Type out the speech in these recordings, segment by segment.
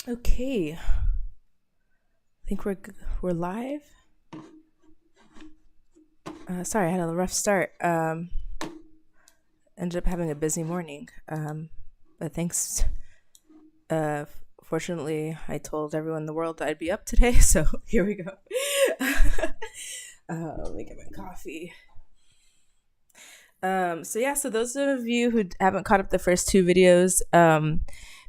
Okay, I think we're live. Sorry, I had a rough start. Ended up having a busy morning, but thanks. Fortunately, I told everyone in the world that I'd be up today, so here we go. Let me get my coffee. So those of you who haven't caught up the first two videos,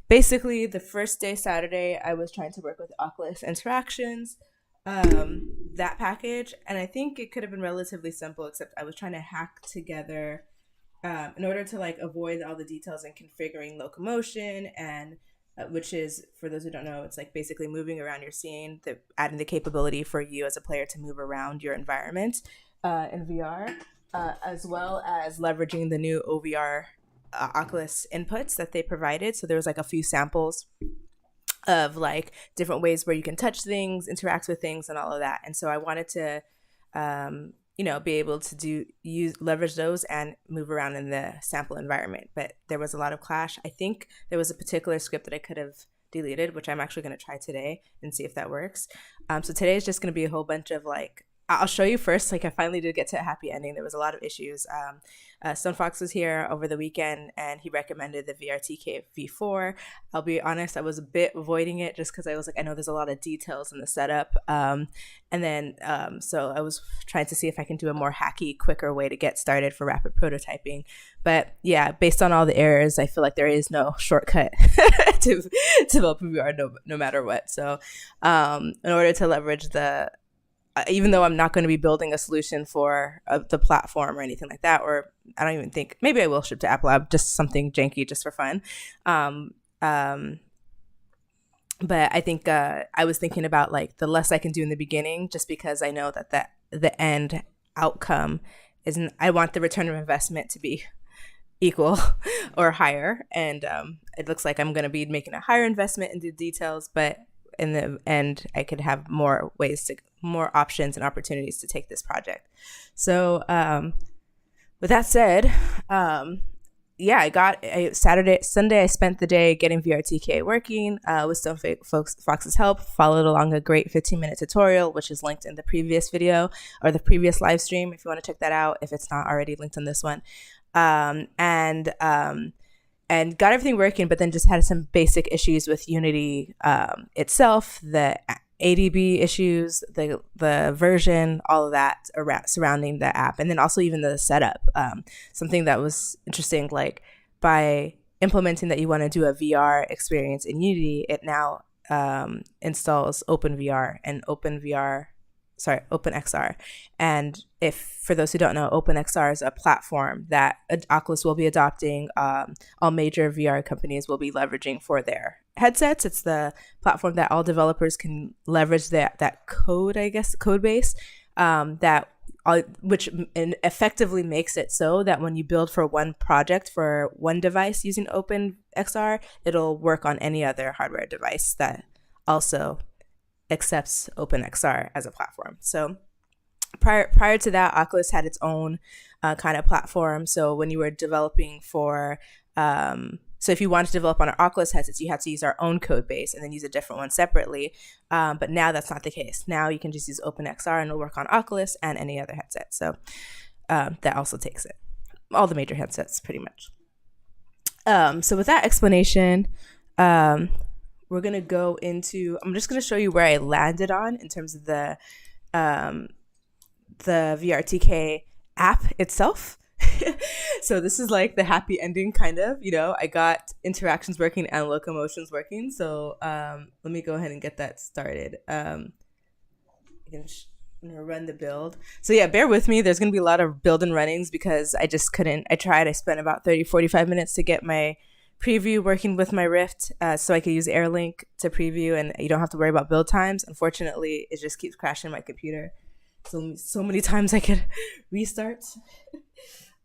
basically the first day, Saturday, I was trying to work with Oculus Interactions, that package, and I think it could have been relatively simple, except I was trying to hack together in order to like avoid all the details in configuring locomotion, and which is, for those who don't know, it's like basically moving around your scene, adding the capability for you as a player to move around your environment in VR, as well as leveraging the new OVR Oculus inputs that they provided. So there was like a few samples of like different ways where you can touch things, interact with things, and all of that. And so I wanted to be able to leverage those and move around in the sample environment. But there was a lot of clash. I think there was a particular script that I could have deleted, which I'm actually going to try today and see if that works. So today is just going to be a whole bunch of like, I'll show you first, like I finally did get to a happy ending. There was a lot of issues. Stone Fox was here over the weekend and he recommended the VRTK V4. I'll be honest, I was a bit avoiding it just because I was like, I know there's a lot of details in the setup. So I was trying to see if I can do a more hacky, quicker way to get started for rapid prototyping. But yeah, based on all the errors, I feel like there is no shortcut to developing VR no matter what. So in order to leverage even though I'm not going to be building a solution for the platform or anything like that, or I don't even think, maybe I will ship to Apple Lab, just something janky just for fun. But I think I was thinking about like the less I can do in the beginning, just because I know that the end outcome isn't, I want the return of investment to be equal or higher. And it looks like I'm going to be making a higher investment into details, but in the end, I could have more options and opportunities to take this project. So with that said, Sunday I spent the day getting VRTK working with Stone Fox's help, followed along a great 15-minute tutorial, which is linked in the previous video or the previous live stream if you want to check that out, if it's not already linked on this one. And got everything working, but then just had some basic issues with Unity itself, the ADB issues, the version, all of that surrounding the app, and then also even the setup. Something that was interesting, like by implementing that you want to do a VR experience in Unity, it now installs OpenXR. And if, for those who don't know, OpenXR is a platform that Oculus will be adopting. All major VR companies will be leveraging for their headsets. It's the platform that all developers can leverage that code base, which effectively makes it so that when you build for one project for one device using OpenXR, it'll work on any other hardware device that also accepts OpenXR as a platform. So prior to that, Oculus had its own kind of platform. So when you were developing for, so if you wanted to develop on our Oculus headsets, you had to use our own code base and then use a different one separately. But now that's not the case. Now you can just use OpenXR and it'll work on Oculus and any other headset. So that also takes it. All the major headsets, pretty much. So with that explanation, we're going to go into, I'm just going to show you where I landed on in terms of the VRTK app itself. So this is like the happy ending, kind of, I got interactions working and locomotions working. So let me go ahead and get that started. I'm going to run the build. So yeah, bear with me. There's going to be a lot of build and runnings because I spent about 30-45 minutes to get my preview working with my Rift, so I could use AirLink to preview and you don't have to worry about build times. Unfortunately, it just keeps crashing my computer. So many times I could restart.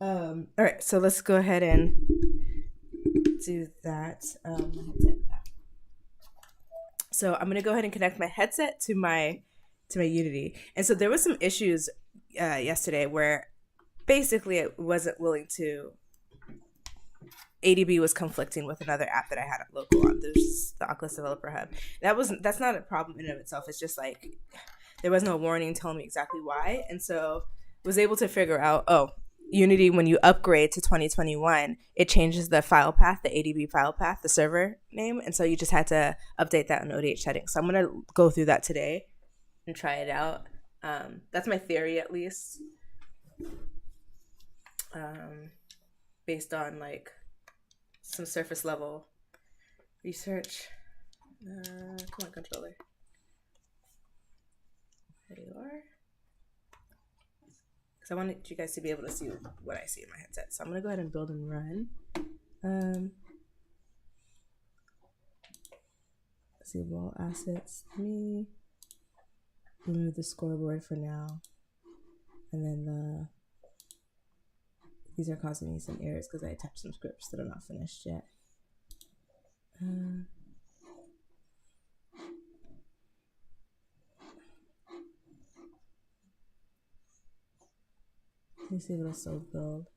All right, so let's go ahead and do that. So I'm gonna go ahead and connect my headset to my Unity. And so there was some issues yesterday where basically it wasn't willing to. ADB was conflicting with another app that I had at local on. There's the Oculus Developer Hub. That's not a problem in and of itself. It's just like there was no warning telling me exactly why, and so was able to figure out, Unity, when you upgrade to 2021, it changes the file path, the ADB file path, the server name, and so you just had to update that in ODH settings. So I'm gonna go through that today and try it out. That's my theory, at least, based on like some surface level research. Come on, controller. There you are. Because I wanted you guys to be able to see what I see in my headset. So I'm going to go ahead and build and run. Let's see, wall assets. Let me remove the scoreboard for now. And then these are causing me some errors because I attached some scripts that are not finished yet. Let me see if it'll still build.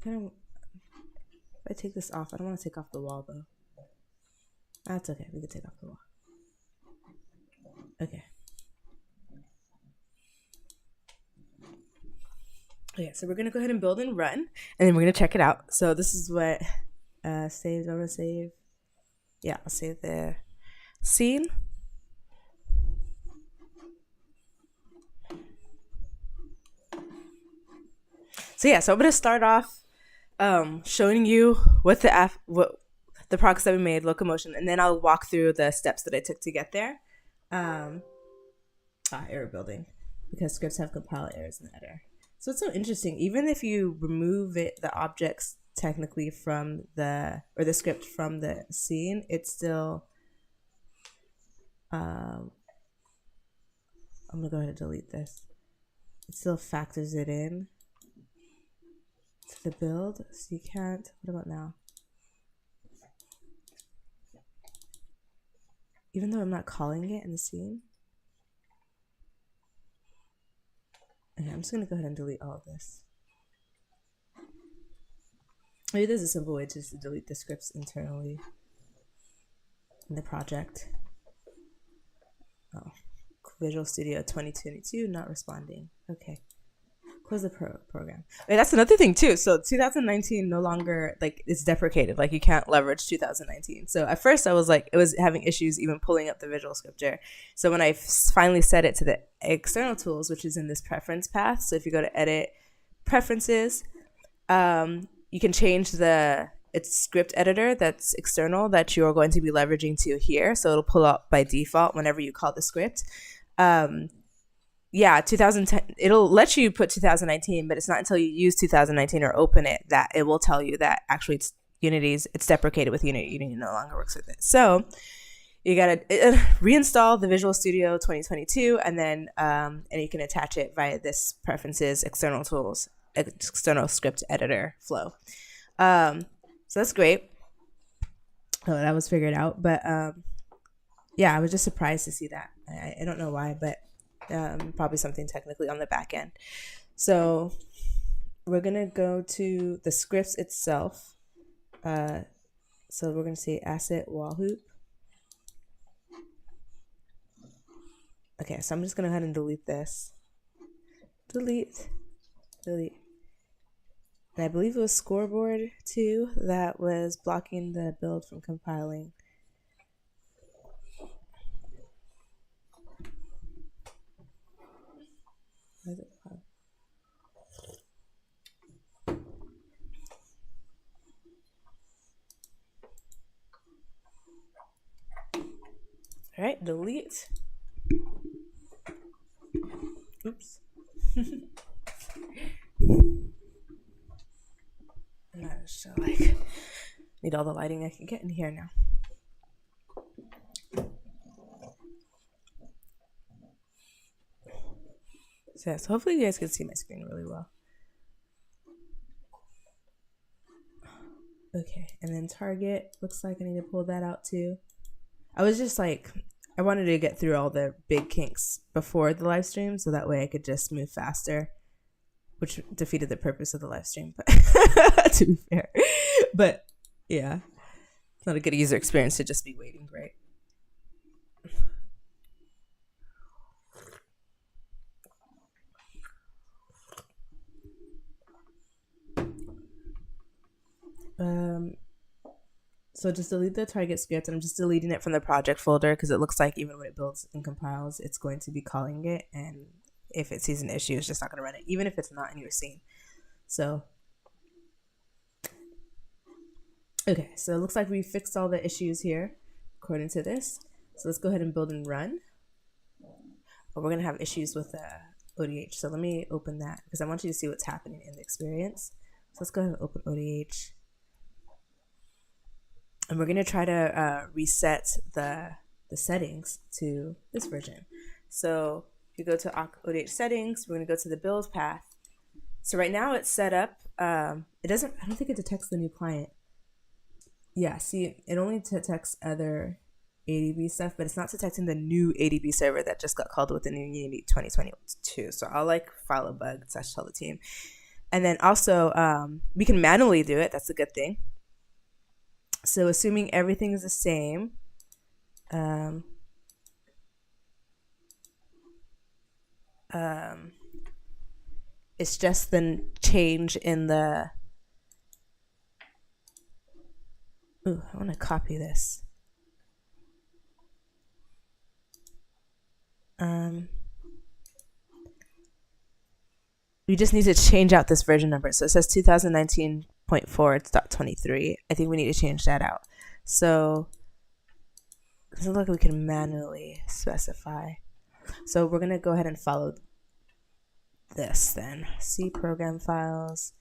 If I take this off, I don't want to take off the wall though. That's okay, we can take off the wall. Okay. Okay, so we're gonna go ahead and build and run, and then we're gonna check it out. So this is what saves. I'm gonna save. Yeah, I'll save the scene. So yeah, so I'm gonna start off showing you what the progress that we made, locomotion, and then I'll walk through the steps that I took to get there. Error building, because scripts have compile errors in the editor. So it's so interesting. Even if you remove the objects technically from the script from the scene, it's still. I'm gonna go ahead and delete this. It still factors it in to the build, so you can't. What about now? Even though I'm not calling it in the scene. Okay, I'm just gonna go ahead and delete all of this. Maybe there's a simple way just to delete the scripts internally in the project. Oh, Visual Studio 2022 not responding. Okay, close the program. Wait, that's another thing too. So 2019 no longer, like, it's deprecated. Like, you can't leverage 2019. So at first I was like, it was having issues even pulling up the visual scripture. So when I finally set it to the external tools, which is in this preference path. So if you go to edit preferences, you can change its script editor that's external that you're going to be leveraging to here. So it'll pull up by default whenever you call the script. 2010, it'll let you put 2019, but it's not until you use 2019 or open it that it will tell you that actually it's deprecated with Unity. Unity no longer works with it. So you gotta reinstall the Visual Studio 2022, and then and you can attach it via this preferences, external tools, external script editor flow. So that's great. Oh, that was figured out, but I was just surprised to see that. I don't know why, but probably something technically on the back end. So we're gonna go to the scripts itself. So we're gonna say asset wall hoop. Okay, so I'm just gonna go ahead and delete this. Delete. And I believe it was scoreboard too that was blocking the build from compiling. All right, delete. Oops. I'm not sure, need all the lighting I can get in here now. So hopefully you guys can see my screen really well. Okay, and then target, looks like I need to pull that out too. I was just like, I wanted to get through all the big kinks before the live stream so that way I could just move faster, which defeated the purpose of the live stream, but to be fair. But yeah, it's not a good user experience to just be waiting, right? So just delete the target script, and I'm just deleting it from the project folder because it looks like even when it builds and compiles, it's going to be calling it, and if it sees an issue, it's just not going to run it, even if it's not in your scene. So, okay, so it looks like we fixed all the issues here according to this. So let's go ahead and build and run. But we're going to have issues with ODH. So let me open that because I want you to see what's happening in the experience. So let's go ahead and open ODH. And we're going to try to reset the settings to this version. So if you go to ODH settings, we're going to go to the build path. So right now it's set up. It doesn't, I don't think it detects the new client. Yeah, see, it only detects other ADB stuff, but it's not detecting the new ADB server that just got called with the new Unity 2022. So I'll like file a bug / tell the team. And then also we can manually do it. That's a good thing. So assuming everything is the same, it's just the change in the, ooh, I want to copy this. We just need to change out this version number. So it says 2019.4, it's .23. I think we need to change that out. So it doesn't look like we can manually specify. So we're going to go ahead and follow this then. C program files,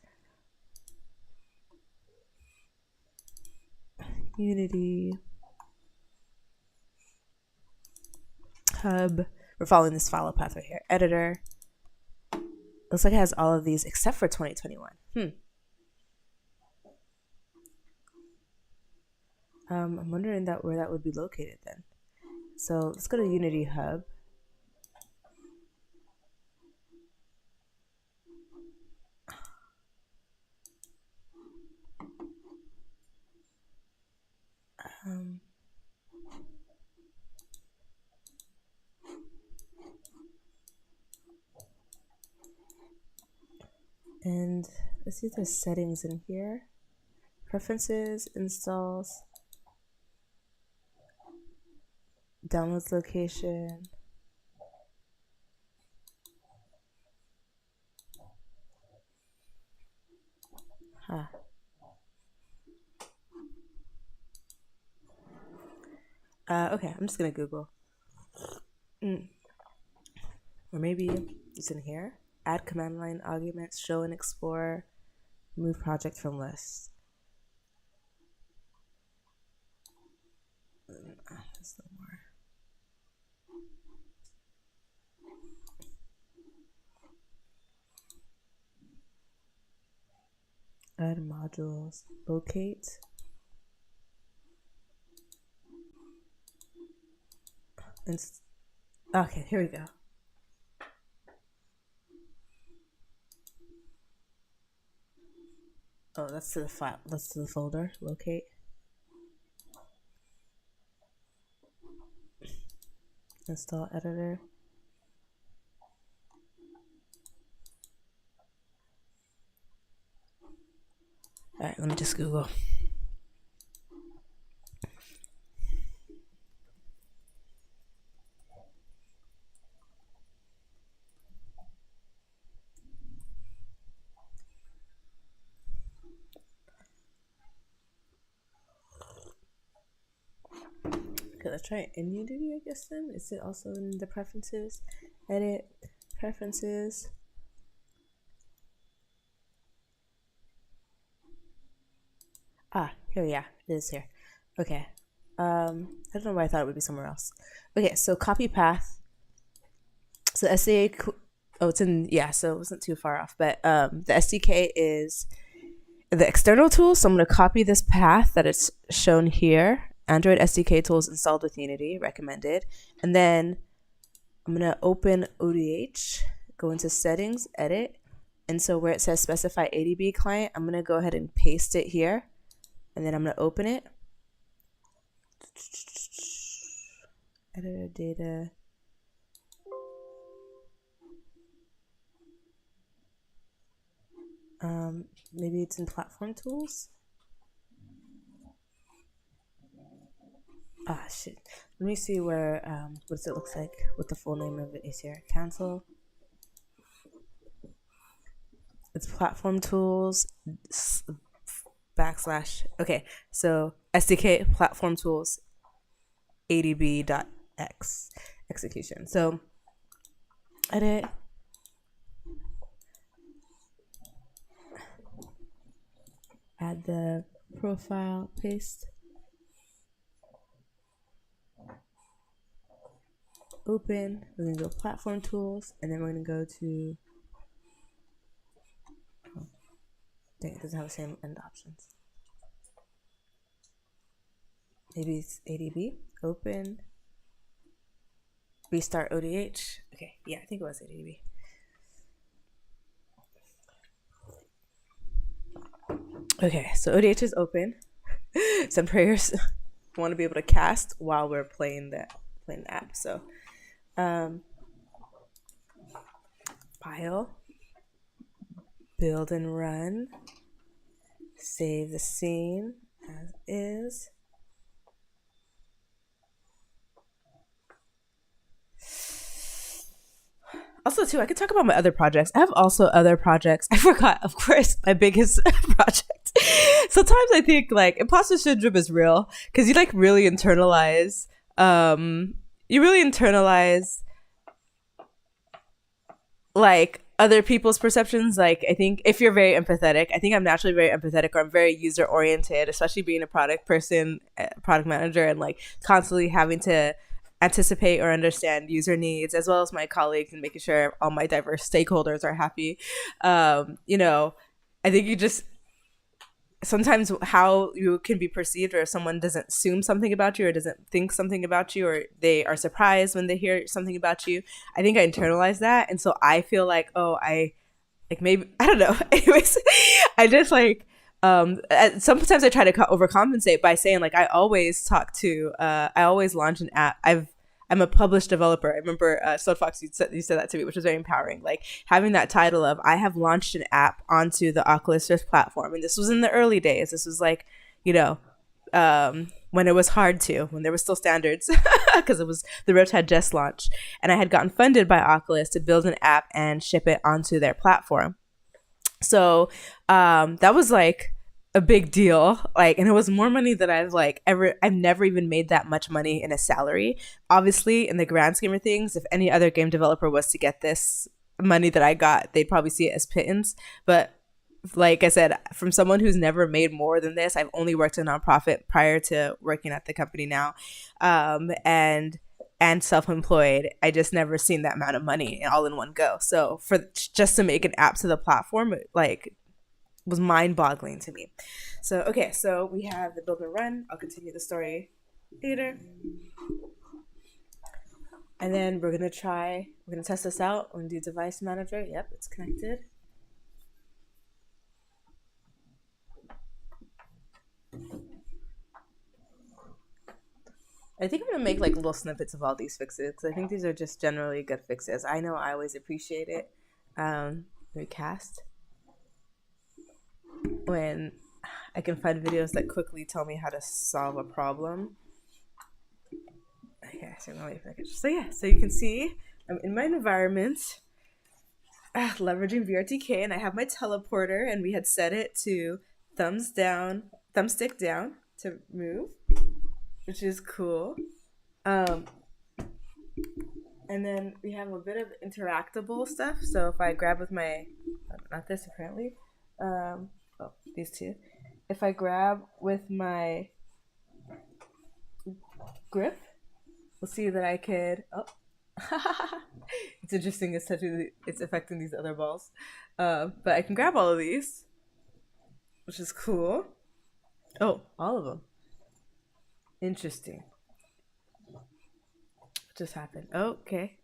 Unity, hub. We're following this file path right here. Editor. Looks like it has all of these except for 2021. I'm wondering where that would be located then. So let's go to Unity Hub. And let's see if there's settings in here. Preferences, installs, downloads location. Okay, I'm just gonna Google. Or maybe it's in here. Add command line arguments, show and explore, remove project from list. There's no more. Add modules, locate. Okay, here we go. Oh, that's to the file. That's to the folder. Locate. Install editor. All right, let me just Google. Okay, let's try it in Unity, I guess then. Is it also in the preferences? Edit, preferences. Here, yeah, it is here. Okay. I don't know why I thought it would be somewhere else. Okay, so copy path. So SAA Oh, it's in, yeah, so it wasn't too far off. But the SDK is the external tool. So I'm going to copy this path that it's shown here. Android SDK tools installed with Unity, recommended. And then I'm going to open ODH, go into settings, edit. And so where it says specify ADB client, I'm going to go ahead and paste it here. And then I'm going to open it. Editor data. Maybe it's in platform tools. Ah, shit. Let me see where, what does it look like, what the full name of it is here. Cancel. It's platform tools / okay, so SDK platform tools ADB.x execution. So edit. Add the profile, paste. Open. We're going to go platform tools, and then we're going to go to, oh, dang, it doesn't have the same end options. Maybe it's ADB. Open. Restart ODH. Okay, yeah, I think it was ADB. Okay, so ODH is open. Some prayers want to be able to cast while we're playing the app. So file, build and run, save the scene as is. Also, too, I could talk about my other projects. I have also other projects. I forgot, of course, my biggest project. Sometimes I think like imposter syndrome is real because you like really internalize. Like other people's perceptions. Like I think if you're very empathetic, I think I'm naturally very empathetic, or I'm very user oriented, especially being a product person, product manager, and like constantly having to anticipate or understand user needs as well as my colleagues and making sure all my diverse stakeholders are happy. You know, I think you just sometimes how you can be perceived, or if someone doesn't assume something about you or doesn't think something about you, or they are surprised when they hear something about you, I think I internalize that. And so I feel like, oh, I like maybe, I don't know. Anyways, I just like, sometimes I try to overcompensate by saying like, I always launch an app. I'm a published developer. I remember Fox, you said that to me, which was very empowering. Like having that title of I have launched an app onto the Oculus Rift platform. And this was in the early days. This was like, you know, when it was hard to, when there were still standards, because the Rift had just launched. And I had gotten funded by Oculus to build an app and ship it onto their platform. So that was like a big deal, like, and it was more money than I've never even made that much money in a salary. Obviously, in the grand scheme of things, if any other game developer was to get this money that I got, they'd probably see it as pittance. But like I said, from someone who's never made more than this, I've only worked in nonprofit prior to working at the company now, and self-employed. I just never seen that amount of money all in one go. So for just to make an app to the platform, like, was mind-boggling to me. So okay, so we have the build and run. I'll continue the story later, and then we're gonna test this out. We're gonna do device manager. Yep, it's connected. I think I'm gonna make like little snippets of all these fixes because I think these are just generally good fixes. I know I always appreciate it. Recast. When I can find videos that quickly tell me how to solve a problem. Okay, so now wait for a So yeah, so you can see I'm in my environment, leveraging VRTK, and I have my teleporter, and we had set it to thumbstick down to move, which is cool. And then we have a bit of interactable stuff. So if I grab with my, not this apparently, these two. If I grab with my grip, we'll see that I could, It's interesting. It's affecting these other balls. But I can grab all of these, which is cool. Oh, all of them. Interesting. What just happened? Okay.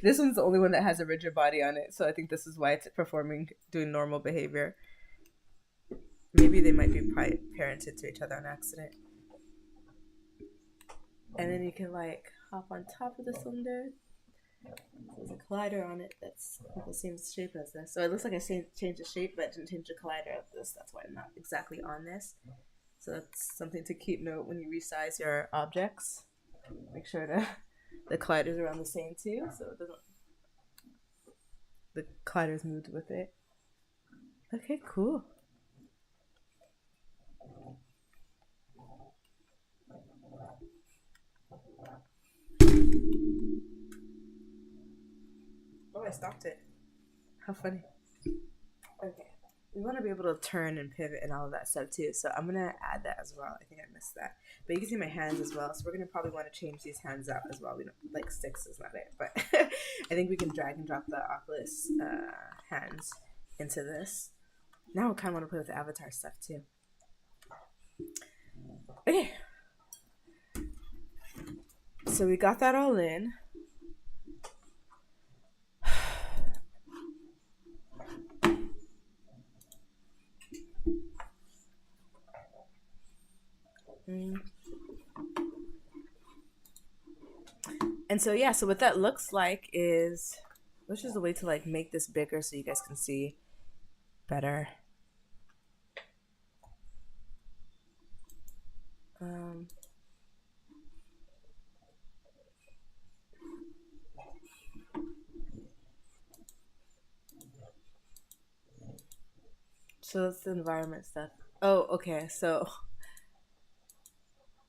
This one's the only one that has a rigid body on it, so I think this is why it's doing normal behavior. Maybe they might be parented to each other on accident. And then you can like hop on top of the cylinder. There's a collider on it that's the same shape as this. So it looks like I changed the shape, but didn't change the collider of this. That's why I'm not exactly on this. So that's something to keep note when you resize your objects. Make sure the colliders are around the same too, so it doesn't. The colliders moved with it. Okay, cool. Oh, I stopped it. How funny. Okay. We want to be able to turn and pivot and all of that stuff too. So I'm going to add that as well. I think I missed that. But you can see my hands as well. So we're going to probably want to change these hands out as well. We don't like sticks is not it. But I think we can drag and drop the Oculus hands into this. Now I kind of want to play with the avatar stuff too. Okay. So we got that all in. And so yeah, so what that looks like is, which is a way to like make this bigger so you guys can see better. So that's the environment stuff. Oh, okay. So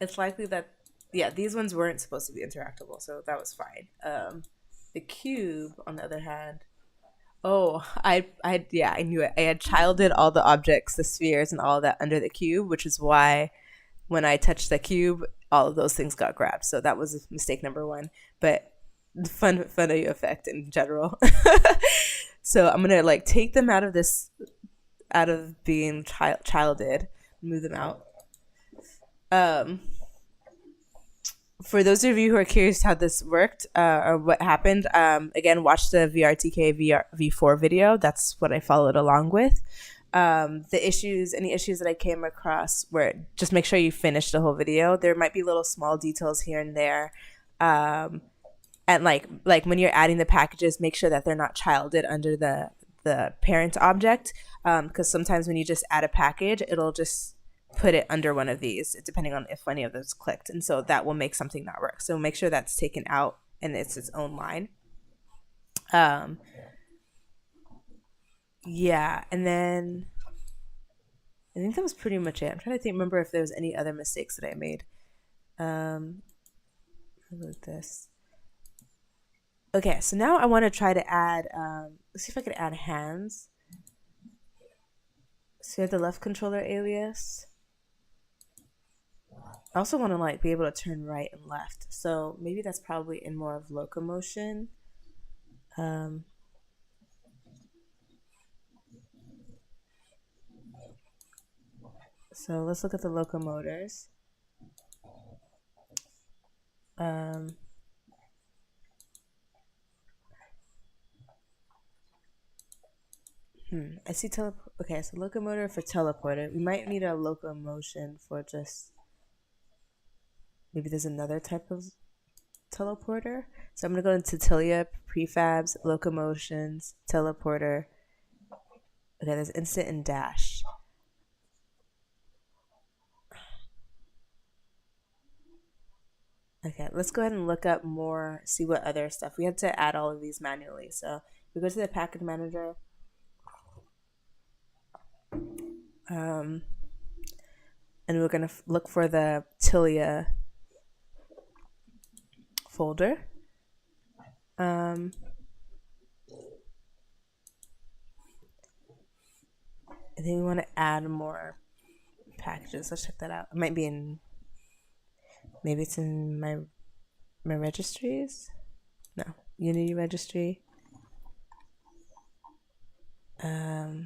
it's likely that, yeah, these ones weren't supposed to be interactable, so that was fine. The cube, on the other hand, oh, I knew it. I had childed all the objects, the spheres, and all of that under the cube, which is why when I touched the cube, all of those things got grabbed. So that was mistake number one. But fun effect in general. So I'm gonna like take them out of being childed, move them out. For those of you who are curious how this worked or what happened, again, watch the VRTK V4 video. That's what I followed along with. Any issues that I came across, where just make sure you finish the whole video. There might be little small details here and there. And like when you're adding the packages, make sure that they're not childed under the parent object, because sometimes when you just add a package, it'll just put it under one of these, depending on if any of those clicked, and so that will make something not work. So make sure that's taken out and it's its own line. Yeah, and then I think that was pretty much it. I'm trying to remember if there was any other mistakes that I made. Look this. Okay, so now I want to try to add, let's see if I can add hands. So you have the left controller alias. I also want to like be able to turn right and left. So maybe that's probably in more of locomotion. So let's look at the locomotors. I see okay, so locomotor for teleporter. We might need a locomotion for just, maybe there's another type of teleporter. So I'm gonna go into Tilia, prefabs, locomotions, teleporter. Okay, there's instant and dash. Okay, let's go ahead and look up more, see what other stuff. We had to add all of these manually. So we go to the package manager. And we're going to look for the Tilia folder. And then we want to add more packages. Let's check that out. It might be in, maybe it's in my my registries. No, Unity registry. No.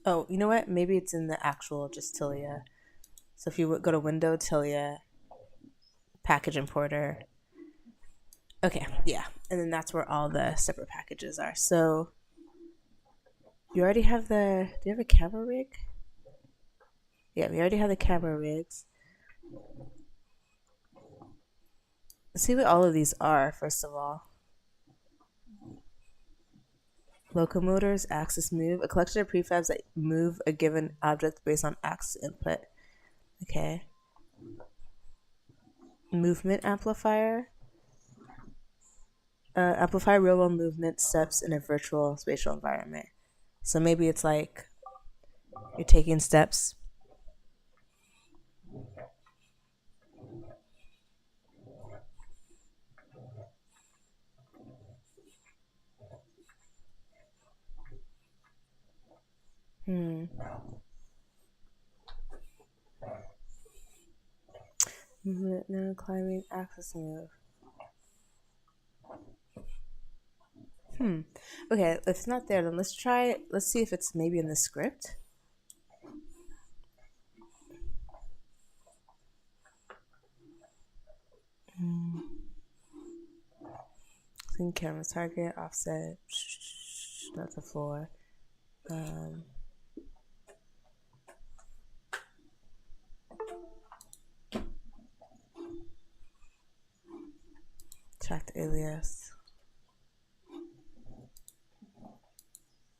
Oh, you know what? Maybe it's in the actual just Tilia. So if you go to Window, Tilia, Package Importer. Okay, yeah. And then that's where all the separate packages are. So you already have do you have a camera rig? Yeah, we already have the camera rigs. Let's see what all of these are, first of all. Locomotors, axis move, a collection of prefabs that move a given object based on axis input. Okay. Movement amplifier. Amplify real world movement steps in a virtual spatial environment. So maybe it's like you're taking steps. Movement, no climbing, axis move. Okay, if it's not there, then let's see if it's maybe in the script. Clean camera target, offset, not the floor. Tracked alias.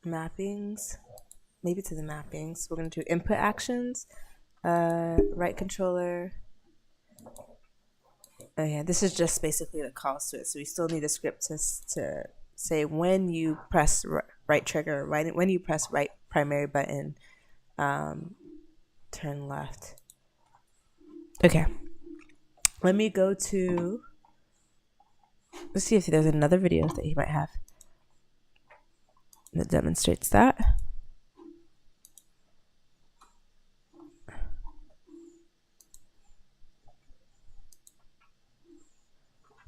Mappings. Maybe to the mappings. We're going to do input actions. Right controller. Oh yeah, this is just basically the calls to it. So we still need a script to say when you press right trigger, when you press right primary button, turn left. Okay. Let me go to, let's see if there's another video that you might have that demonstrates that.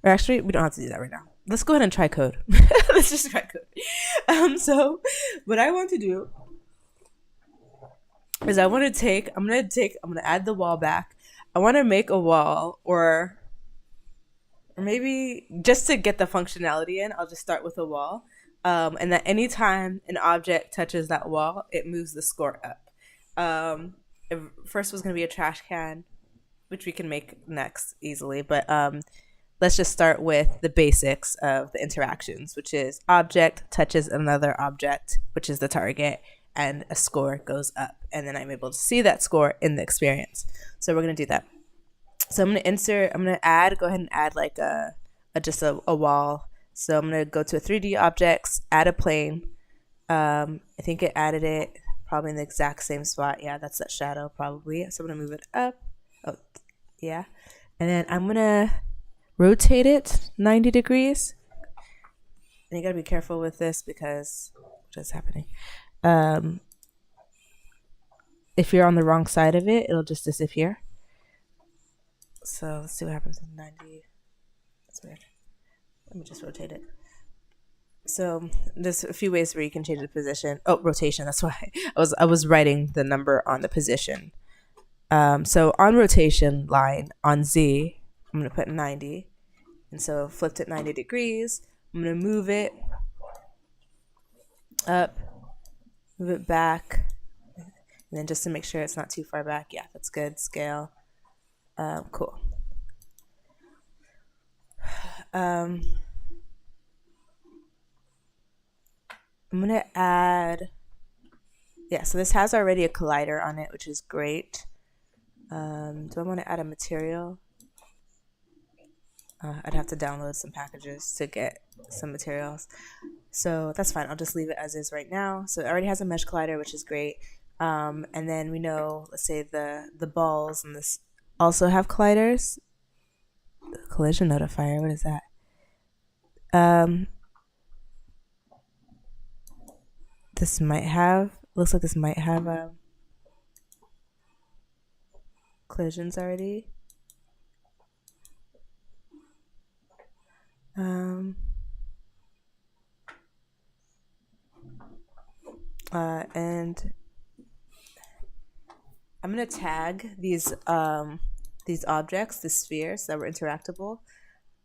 Or actually, we don't have to do that right now. Let's go ahead and try code. Let's just try code. So what I want to do is I'm gonna add the wall back. I want to make a wall, or maybe just to get the functionality in, I'll just start with a wall. And that anytime an object touches that wall, it moves the score up. First was gonna be a trash can, which we can make next easily, but let's just start with the basics of the interactions, which is object touches another object, which is the target, and a score goes up. And then I'm able to see that score in the experience. So we're going to do that. So I'm going to go ahead and add like just a wall. So I'm going to go to 3D objects, add a plane. I think it added it probably in the exact same spot. Yeah, that's that shadow probably. So I'm going to move it up. Oh, yeah. And then I'm going to rotate it 90 degrees. And you got to be careful with this because what is happening? If you're on the wrong side of it, it'll just disappear. So let's see what happens with 90. That's weird. Let me just rotate it. So there's a few ways where you can change the position. Oh, rotation. That's why I was writing the number on the position. So on rotation line on Z, I'm going to put 90. And so flipped it 90 degrees. I'm going to move it up, move it back. And then just to make sure it's not too far back. Yeah, that's good. Scale. Cool. I'm going to add, so this has already a collider on it, which is great. Do I want to add a material? I'd have to download some packages to get some materials. So that's fine. I'll just leave it as is right now. So it already has a mesh collider, which is great. And then we know, let's say the balls and this also have colliders. Collision notifier, what is that? This might have, looks like this might have collisions already. And I'm gonna tag these objects, the spheres that were interactable,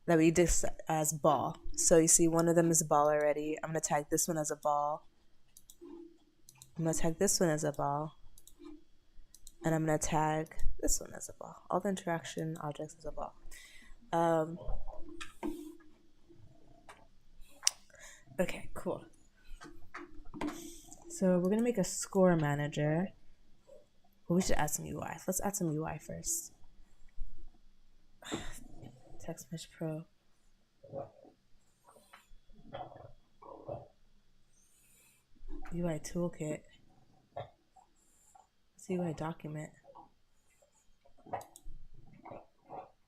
that we did as ball. So you see one of them is a ball already. I'm gonna tag this one as a ball. I'm gonna tag this one as a ball. And I'm gonna tag this one as a ball. All the interaction objects as a ball. Okay, cool. So we're gonna make a score manager. But we should add some UI. Let's add some UI first. Text Mesh Pro. UI toolkit. Let's UI document.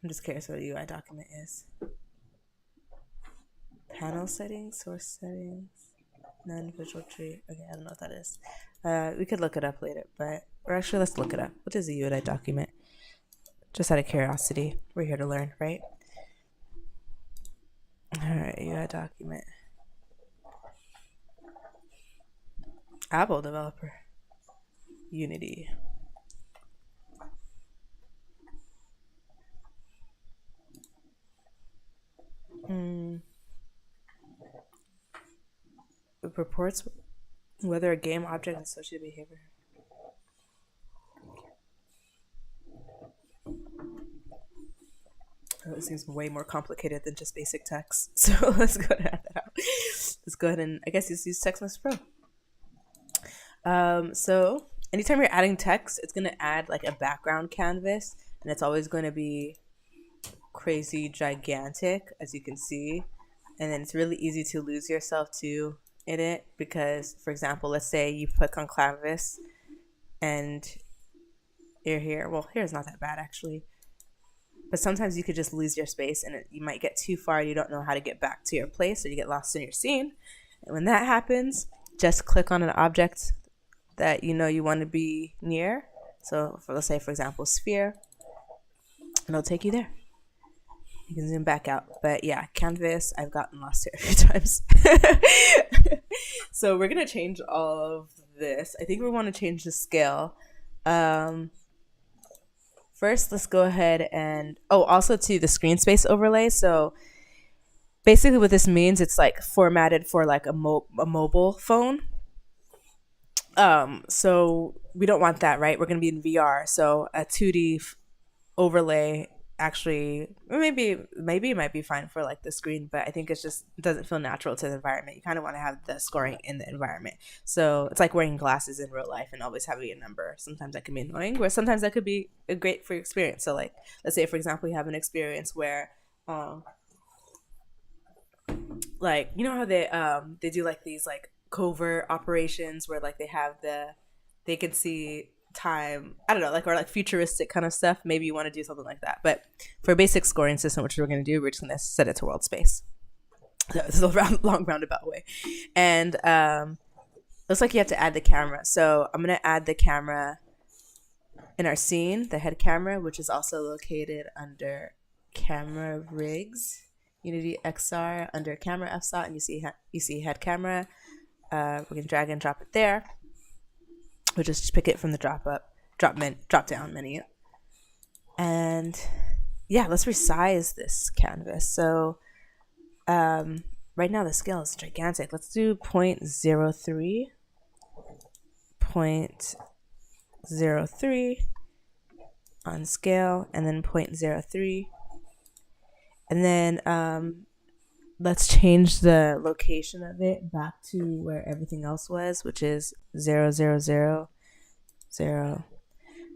I'm just curious what a UI document is. Panel settings, source settings, non-visual tree. Okay, I don't know what that is. We could look it up later, or actually let's look it up. What is a UI document? Just out of curiosity. We're here to learn, right? Alright, UI document. Apple developer. Unity. It reports whether a game object has associated behavior. Oh, it seems way more complicated than just basic text. So let's go ahead and add that out. Let's go ahead and I guess use Text Mesh Pro. So anytime you're adding text, it's gonna add like a background canvas, and it's always going to be crazy gigantic, as you can see, and then it's really easy to lose yourself too in it, because for example, let's say you click on canvas and you're here. Well, here's not that bad actually, but sometimes you could just lose your space, and you might get too far. You don't know how to get back to your place, or you get lost in your scene. And when that happens, just click on an object that you know you want to be near. So let's say, for example, sphere, and it'll take you there. You can zoom back out. But yeah, canvas, I've gotten lost here a few times. So we're going to change all of this. I think we want to change the scale. First, let's go ahead and, also to the screen space overlay. So basically what this means, it's like formatted for like a mobile phone. So we don't want that, right? We're going to be in VR. So a 2D overlay actually, maybe it might be fine for like the screen, but I think it doesn't feel natural to the environment. You kind of want to have the scoring in the environment. So it's like wearing glasses in real life and always having a number. Sometimes that can be annoying, where sometimes that could be a great for your experience. So like, let's say for example, you have an experience where, like, you know how they do like these like covert operations where like they can see time, I don't know, like, or like futuristic kind of stuff. Maybe you want to do something like that. But for a basic scoring system, which we're going to do, we're just going to set it to world space. So this is a long roundabout way. And looks like you have to add the camera. So I'm going to add the camera in our scene, the head camera, which is also located under camera rigs, Unity XR, under camera FSOT, and you see head camera. We can drag and drop it there. We'll just pick it from the drop down menu. And yeah, let's resize this canvas. So right now the scale is gigantic. Let's do 0.03, 0.03 on scale, and then 0.03. And then let's change the location of it back to where everything else was, which is 0, 0, 0, 0.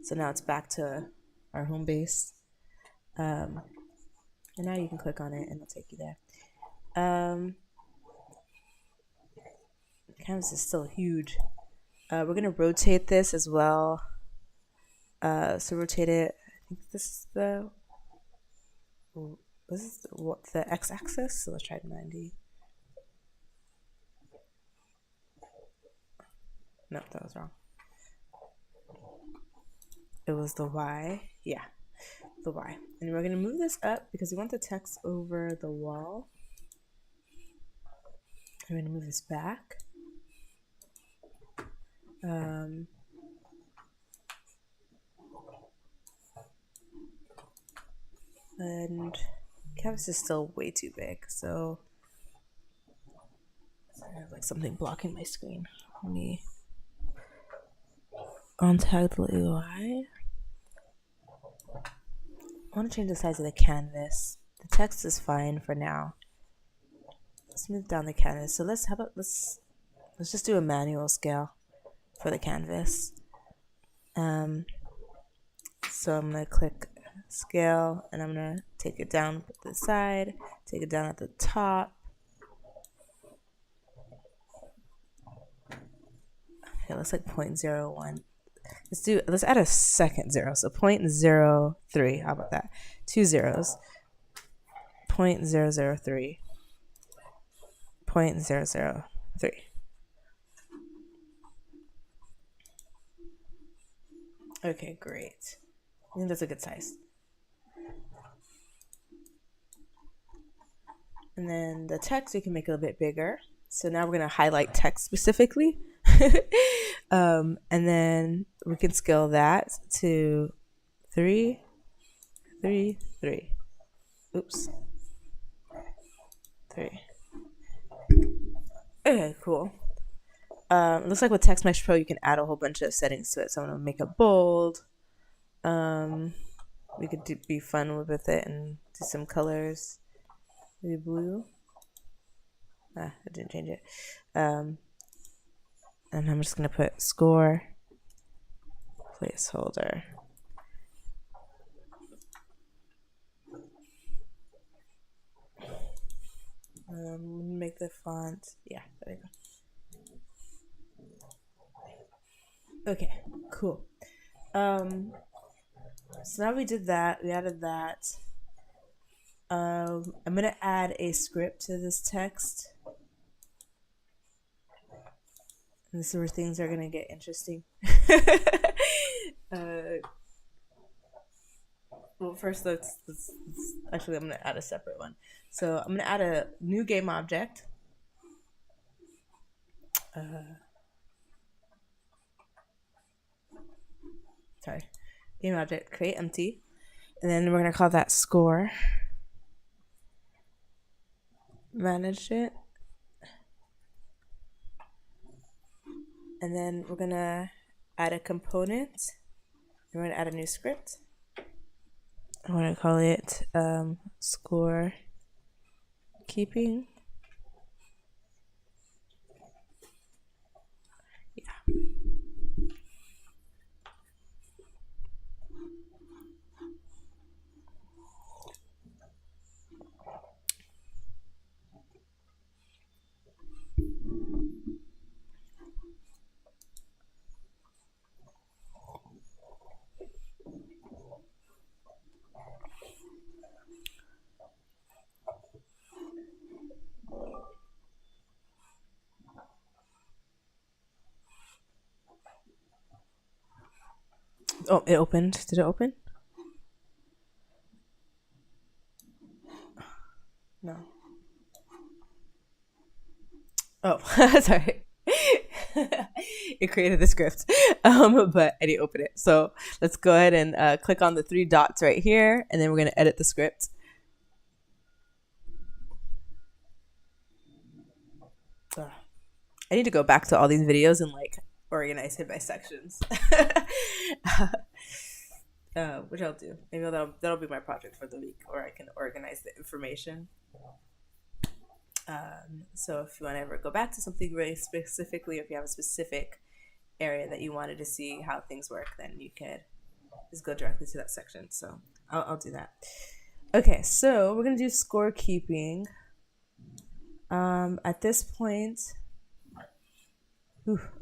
So now it's back to our home base. And now you can click on it and it'll take you there. Canvas is still huge. We're going to rotate this as well. So rotate it. I think this is the x-axis, so let's try 90. No, that was wrong. It was the Y. Yeah, the Y. And we're going to move this up because we want the text over the wall. I'm going to move this back. And canvas is still way too big, so I have like something blocking my screen. Let me Untitled UI. I want to change the size of the canvas. The text is fine for now. Let's move down the canvas. So let's just do a manual scale for the canvas. So I'm gonna click scale and I'm gonna take it down at the side, take it down at the top. Okay, looks like 0.01. Let's add a second zero. So 0.03. How about that? 2 zeros. 0.003. 0.003. Okay, great. I think that's a good size. And then the text we can make a little bit bigger. So now we're going to highlight text specifically. And then we can scale that to 3, 3, 3. Oops. 3. Okay, cool. It looks like with Text Mesh Pro you can add a whole bunch of settings to it. So I'm going to make it bold. We could be fun with it and do some colors. Maybe blue. I didn't change it. And I'm just going to put score placeholder. Make the font. Yeah, there we go. Okay, cool. So now we did that. We added that. I'm going to add a script to this text. And this is where things are going to get interesting. Well, first, let's actually, I'm going to add a separate one. So I'm going to add a new game object. Game object, create empty. And then we're going to call that score. Manage it. And then we're going to add a component. We're going to add a new script. I'm going to call it score keeping. Yeah. Oh, it opened. Did it open? No. Oh, sorry. It created the script, but I didn't open it. So let's go ahead and click on the 3 dots right here, and then we're going to edit the script. I need to go back to all these videos and like organize it by sections. Which I'll do. Maybe that'll be my project for the week, or I can organize the information. So if you want to ever go back to something really specifically, or if you have a specific area that you wanted to see how things work, then you could just go directly to that section. So I'll do that. Okay, so we're gonna do score keeping. At this point,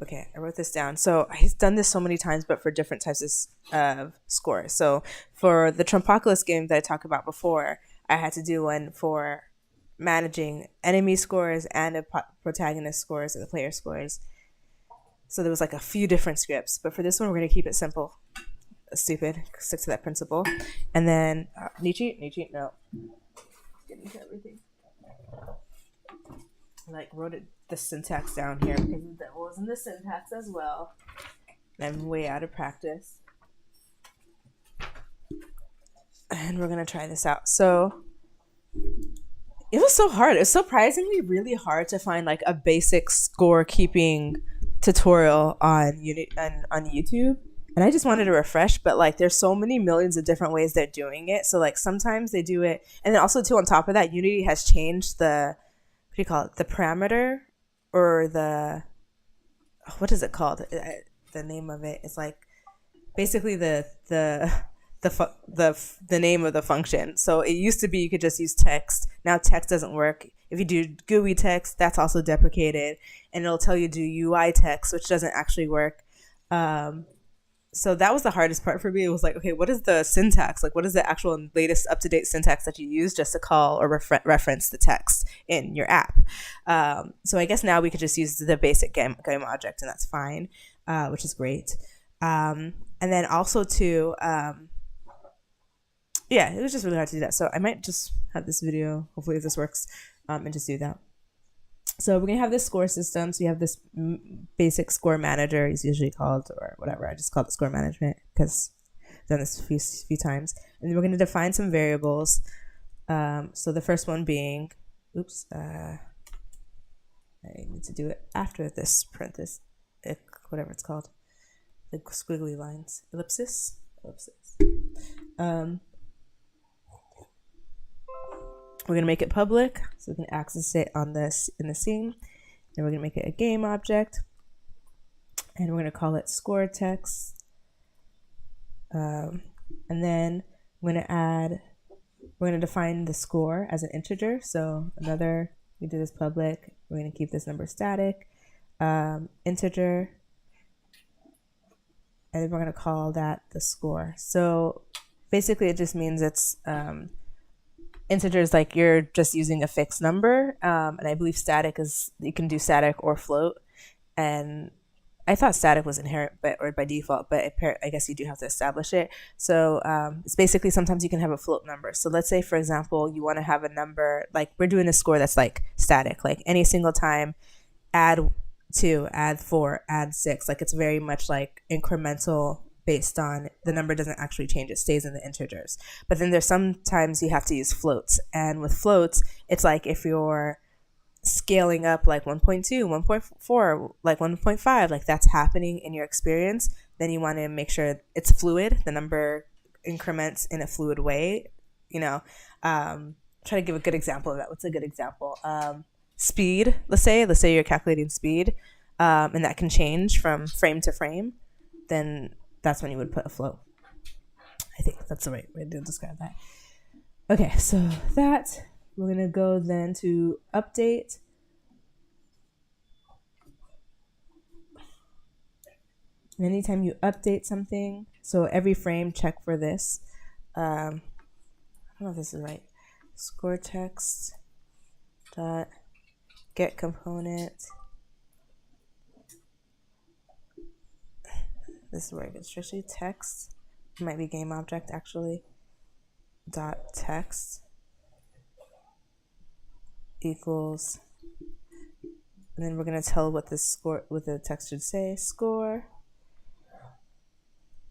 okay, I wrote this down. So I've done this so many times, but for different types of scores. So for the Trumpocalypse game that I talked about before, I had to do one for managing enemy scores and the protagonist scores and the player scores. So there was like a few different scripts, but for this one, we're going to keep it simple. stupid. Stick to that principle. And then Nietzsche, no. Get into everything. Like wrote the syntax down here because that wasn't the syntax as well. I'm way out of practice. And we're gonna try this out. So it was so hard. It was surprisingly really hard to find like a basic score keeping tutorial on YouTube. And I just wanted to refresh, but like there's so many millions of different ways they're doing it. So like sometimes they do it, and then also too on top of that, Unity has changed the, what do you call it, the parameter, or the, what is it called? The name of it is like basically the name of the function. So it used to be you could just use text. Now text doesn't work. If you do GUI text, that's also deprecated, and it'll tell you do UI text, which doesn't actually work. So that was the hardest part for me. It was like, okay, what is the syntax? Like, what is the actual latest up-to-date syntax that you use just to call or reference the text in your app? So I guess now we could just use the basic game object, and that's fine, which is great. And then also too, yeah, it was just really hard to do that. So I might just have this video, hopefully if this works, and just do that. So we're going to have this score system. So you have this basic score manager, it's usually called, or whatever. I just call it score management because I've done this a few times. And then we're going to define some variables. So the first one being, I need to do it after this, print this, whatever it's called. The squiggly lines, ellipsis. We're gonna make it public, so we can access it on this in the scene. And we're gonna make it a game object, and we're gonna call it score text. And then we're gonna define the score as an integer. So we do this public. We're gonna keep this number static, integer, and then we're gonna call that the score. So basically, it just means it's integers, like you're just using a fixed number, and I believe static is, you can do static or float, and I thought static was inherent or by default, but I guess you do have to establish it. So it's basically sometimes you can have a float number. So let's say, for example, you want to have a number, like we're doing a score that's like static, like any single time, add 2, add 4, add 6, like it's very much like incremental based on the number doesn't actually change, it stays in the integers. But then there's sometimes you have to use floats, and with floats it's like if you're scaling up like 1.2, 1.4, like 1.5, like that's happening in your experience, then you want to make sure it's fluid, the number increments in a fluid way, try to give a good example of that. What's a good example? Speed, let's say you're calculating speed, and that can change from frame to frame, then that's when you would put a float. I think that's the right way to describe that. Okay, so we're gonna go then to update. And anytime you update something, so every frame, check for this. I don't know if this is right. Score text dot get component. This is where it gets tricky. Text, it might be game object actually. Dot text equals, and then we're gonna tell what the text should say. Score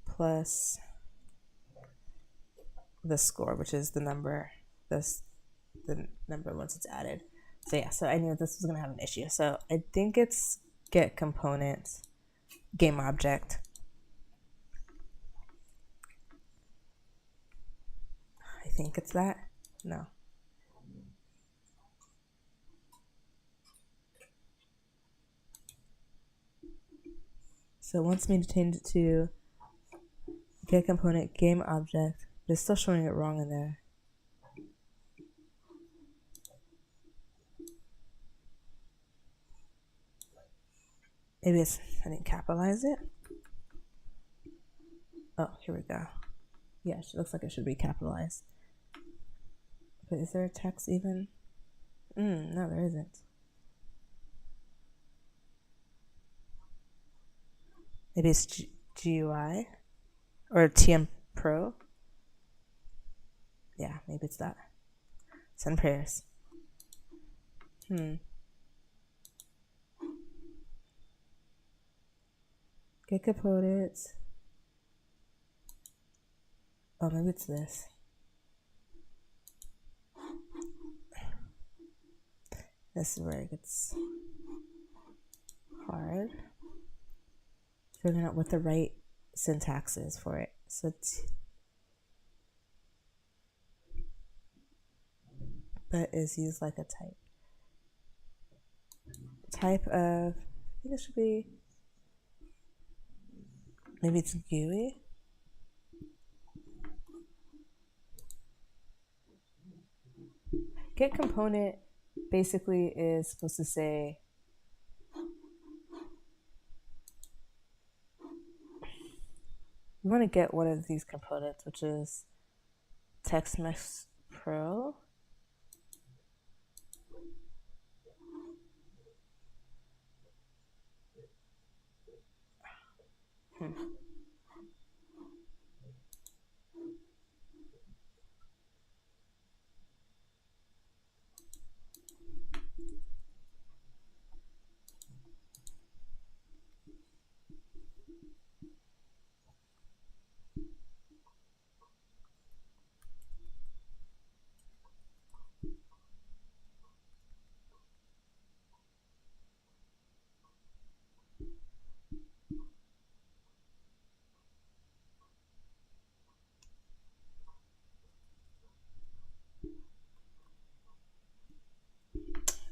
plus the score, which is the number, the number once it's added. So yeah, so I knew this was gonna have an issue. So I think it's get component game object. I think it's that. No. So it wants me to change it to get component game object, but it's still showing it wrong in there. Maybe I didn't capitalize it. Oh, here we go. Yeah, it looks like it should be capitalized. But is there a text even? No, there isn't. Maybe it's GUI. or TM Pro. Yeah, maybe it's that. Send prayers. Get components. Oh, maybe it's this. This is where it gets hard. Figuring out what the right syntax is for it. So but is used like a type of, I think it should be, maybe it's GUI. Get component basically is supposed to say we want to get one of these components, which is TextMesh Pro.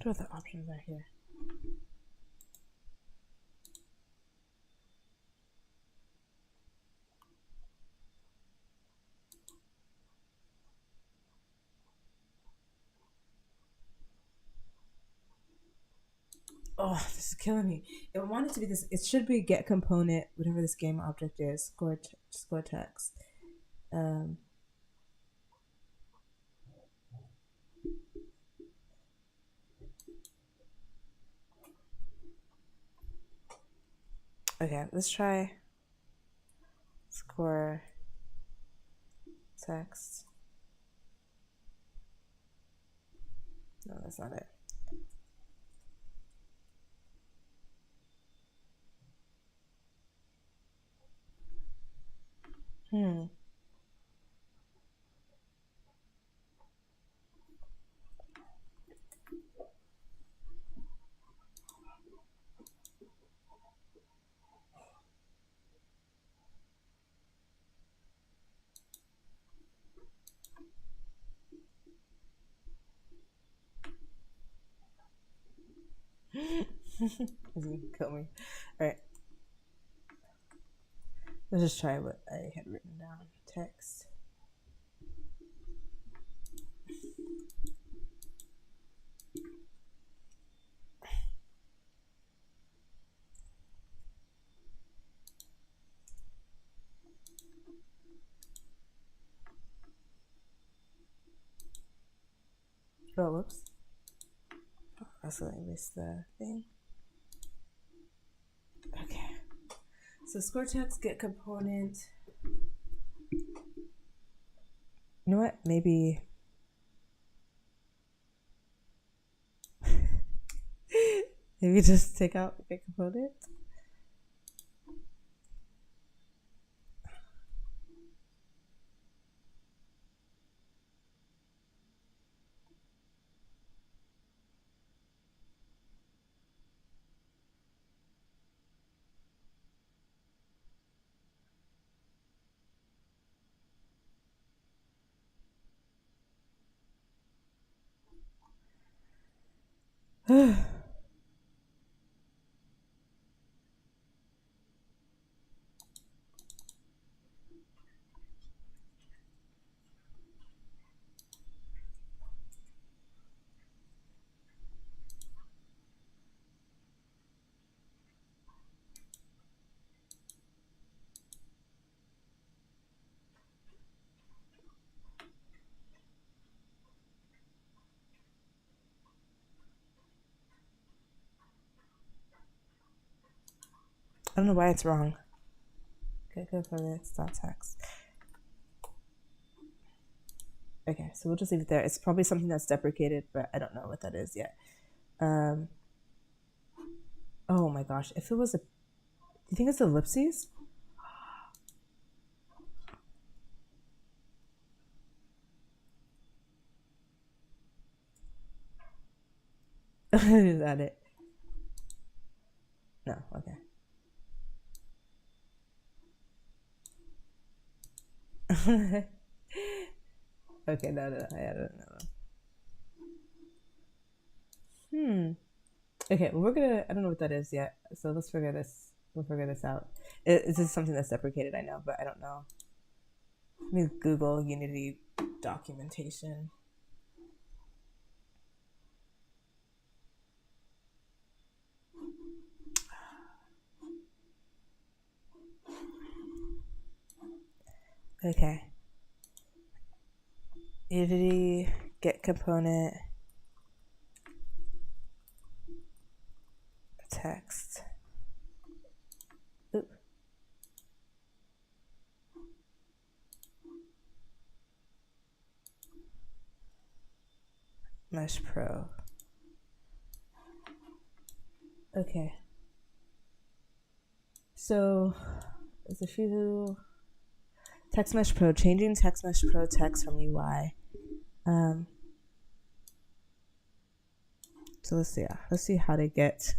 What are the options are here? Oh, this is killing me. It wanted to be this. It should be get component, whatever this game object is. Score text. Okay, let's try score text. No, that's not it. He's gonna kill me. Alright. Let's just try what I had written down. Text. Oh, whoops. Oh, I accidentally missed the thing. Okay. So score text, get component. You know what? Maybe just take out get component. I don't know why it's wrong. Get components.text. Okay, so we'll just leave it there. It's probably something that's deprecated, but I don't know what that is yet. Oh my gosh, if it was a, do you think it's ellipses? Is that it? No, okay. Okay, no, I don't know. Okay, well, I don't know what that is yet, so let's figure this, we'll figure this out. This is something that's deprecated, I know, but I don't know. Let me Google Unity documentation. Okay. Unity get component text. Oop. Mesh Pro. Okay. So there's a few. Text Mesh Pro, changing Text Mesh Pro text from UI. So let's see how to get,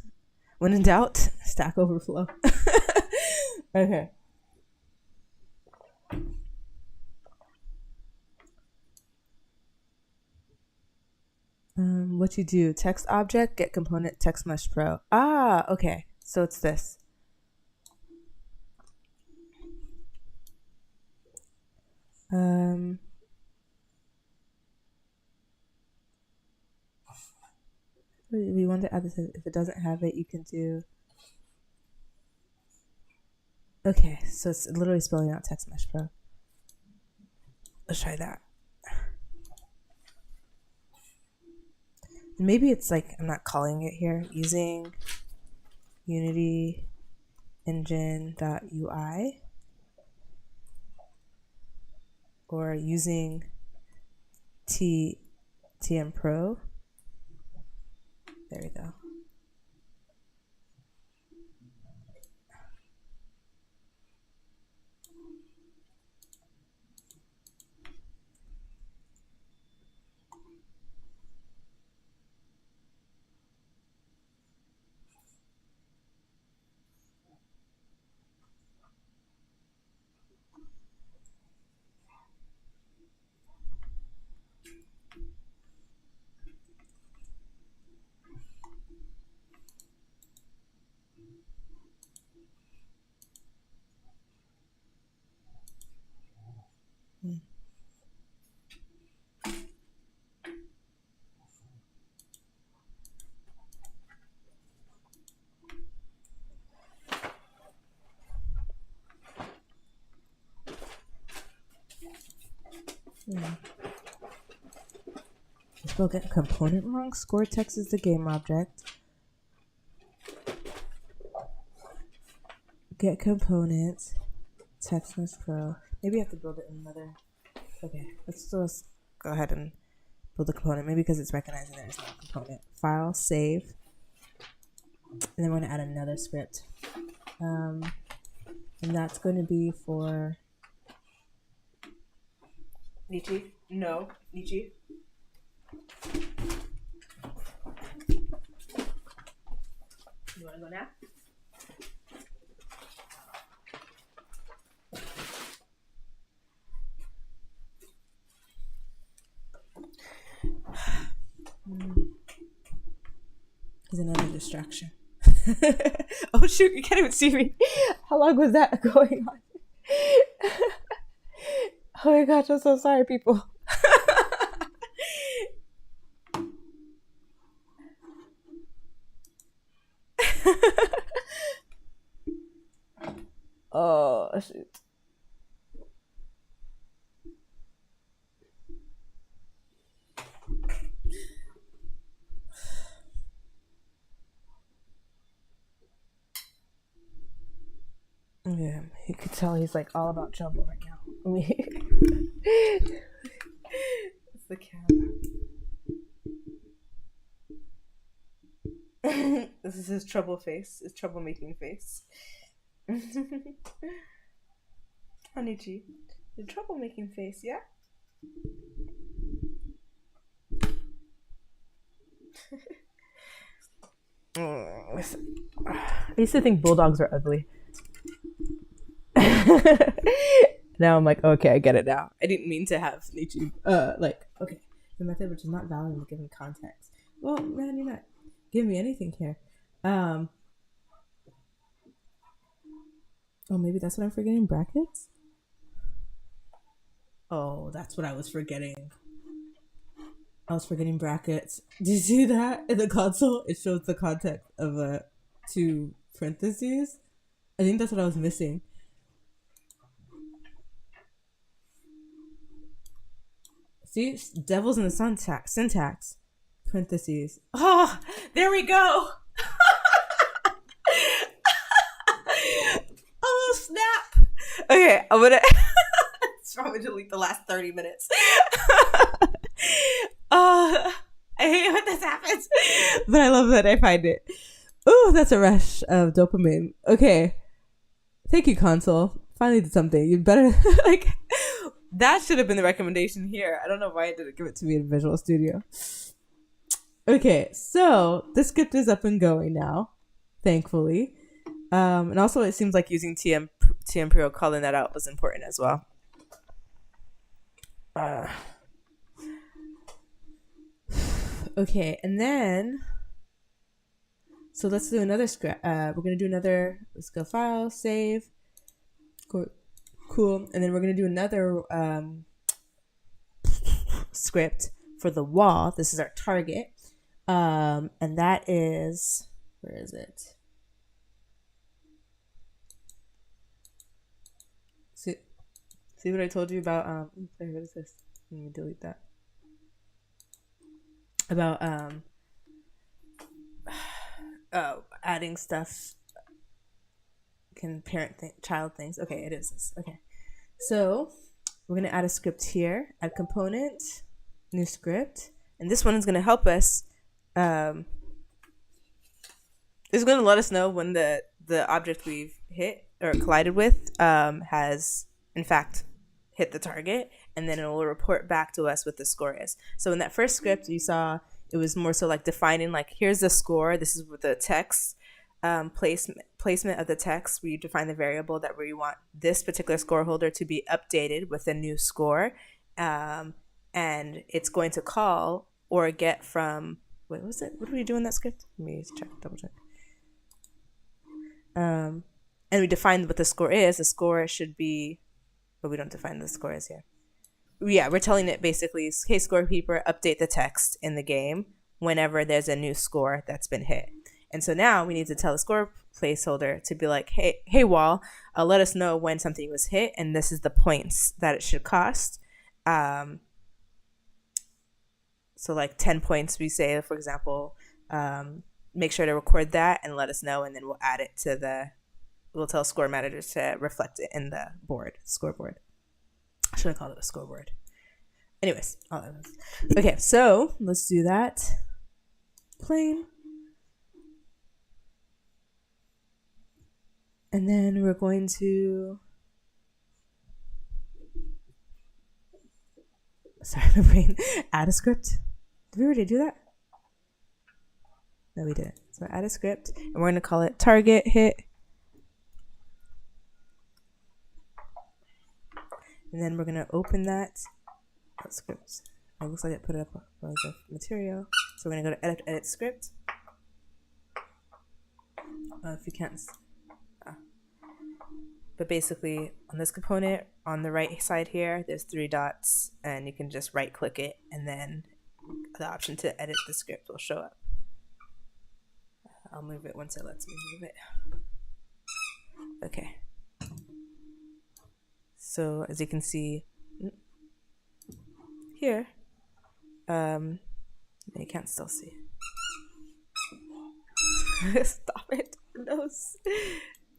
when in doubt, Stack Overflow. Okay. What you do, text object, get component, Text Mesh Pro. Ah, okay. So it's this. We want to add this. If it doesn't have it, you can do. Okay, so it's literally spelling out Text Mesh Pro. Let's try that. Maybe it's like, I'm not calling it here, using Unity engine.ui or using TM Pro. There we go. We'll get component wrong. Score text is the game object. Get component, Text Mesh Pro. Maybe I have to build it in another. Okay, let's just go ahead and build a component. Maybe because it's recognizing there is no component. File, save, and then we're gonna add another script, and that's going to be for Nietzsche. No, Nietzsche. You want to go now? He's another distraction. Oh shoot, you can't even see me. How long was that going on? Oh my gosh, I'm so sorry, people. Oh shoot. Yeah, you could tell he's like all about trouble right now. It's the camera. This is his trouble face, his troublemaking face. Hanichi, your troublemaking face, yeah? I used to think bulldogs were ugly. Now I'm like, okay, I get it now. I didn't mean to have Nietzsche. Okay, the method which is not valid in given context. Well, man, you're not giving me anything here. Oh, maybe that's what I'm forgetting. Brackets. Oh, that's what I was forgetting. I was forgetting brackets. Did you see that in the console? It shows the context of two parentheses. I think that's what I was missing. See, devil's in the syntax. Parentheses. Oh, there we go. Oh, snap. Okay, I'm gonna probably delete the last 30 minutes. I hate when this happens, but I love that I find it. Ooh, that's a rush of dopamine. Okay, thank you, console. Finally did something. You better like. That should have been the recommendation here. I don't know why I didn't give it to me in Visual Studio. Okay, so the script is up and going now, thankfully. And also it seems like using TM Pro, calling that out was important as well. Okay, and then, so let's do another script. We're going to do another, let's go file, save. Cool. And then we're going to do another script for the wall. This is our target. And that is, where is it? See what I told you about, sorry, what is this? Let me delete that. About adding stuff can parent child things. Okay, it is this. Okay, so we're gonna add a script here. Add component, new script, and this one is gonna help us. It's gonna let us know when the object we've hit or collided with has in fact hit the target, and then it will report back to us what the score is. So in that first script you saw, it was more so like defining, like, here's the score, this is what the text placement of the text, where you define the variable that where you want this particular score holder to be updated with a new score, and it's going to call or get from, what was it? What did we do in that script? Let me double check. And we define what the score is. The score should be, but we don't define the score is here. Yeah, we're telling it basically, hey, scorekeeper, update the text in the game whenever there's a new score that's been hit. And so now we need to tell the score placeholder to be like, hey wall, let us know when something was hit, and this is the points that it should cost. So like 10 points, we say, for example, make sure to record that and let us know, and then we'll add it to we'll tell score managers to reflect it in the scoreboard. I should have called it a scoreboard. Anyways, okay, so let's do that. Plain. And then we're going to, sorry, my brain, add a script. Did we already do that? No, we didn't. So add a script, and we're going to call it target hit. And then we're going to open that script. It looks like it put it up on the material. So we're going to go to edit script. If you can't, but basically on this component on the right side here, there's 3 dots, and you can just right click it, and then the option to edit the script will show up. I'll move it once it lets me move it. Okay. So as you can see here, you can't still see. Stop it, Windows.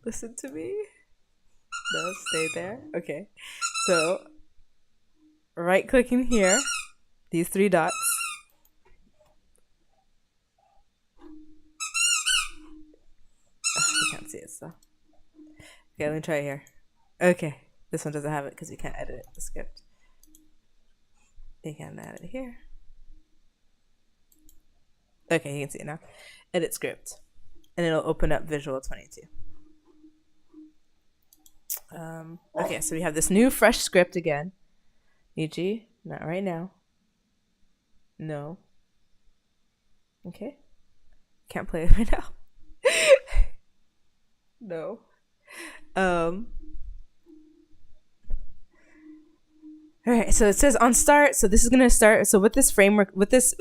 Listen to me. No, stay there. Okay. So right clicking here, these three dots. Oh, you can't see it, so. Okay, let me try it here. Okay, this one doesn't have it because you can't edit the script. You can add it here. Okay, you can see it now. Edit script. And it'll open up Visual 22. Okay, so we have this new fresh script again. E.g., not right now. No. Okay. Can't play it right now. No. All right, so it says on start. So this is gonna start. So with this framework, with this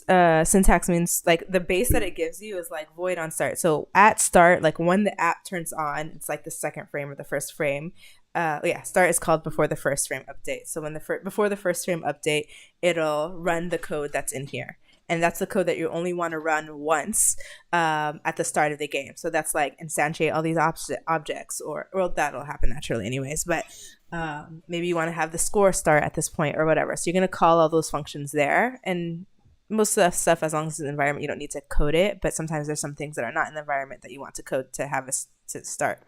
syntax means like the base that it gives you is like void on start. So at start, like when the app turns on, it's like the second frame or the first frame. Start is called before the first frame update. So when before the first frame update, it'll run the code that's in here. And that's the code that you only want to run once at the start of the game. So that's like instantiate all these objects, or well, that'll happen naturally anyways. But maybe you want to have the score start at this point or whatever. So you're going to call all those functions there. And most of the stuff, as long as it's an environment, you don't need to code it. But sometimes there's some things that are not in the environment that you want to code to have to start.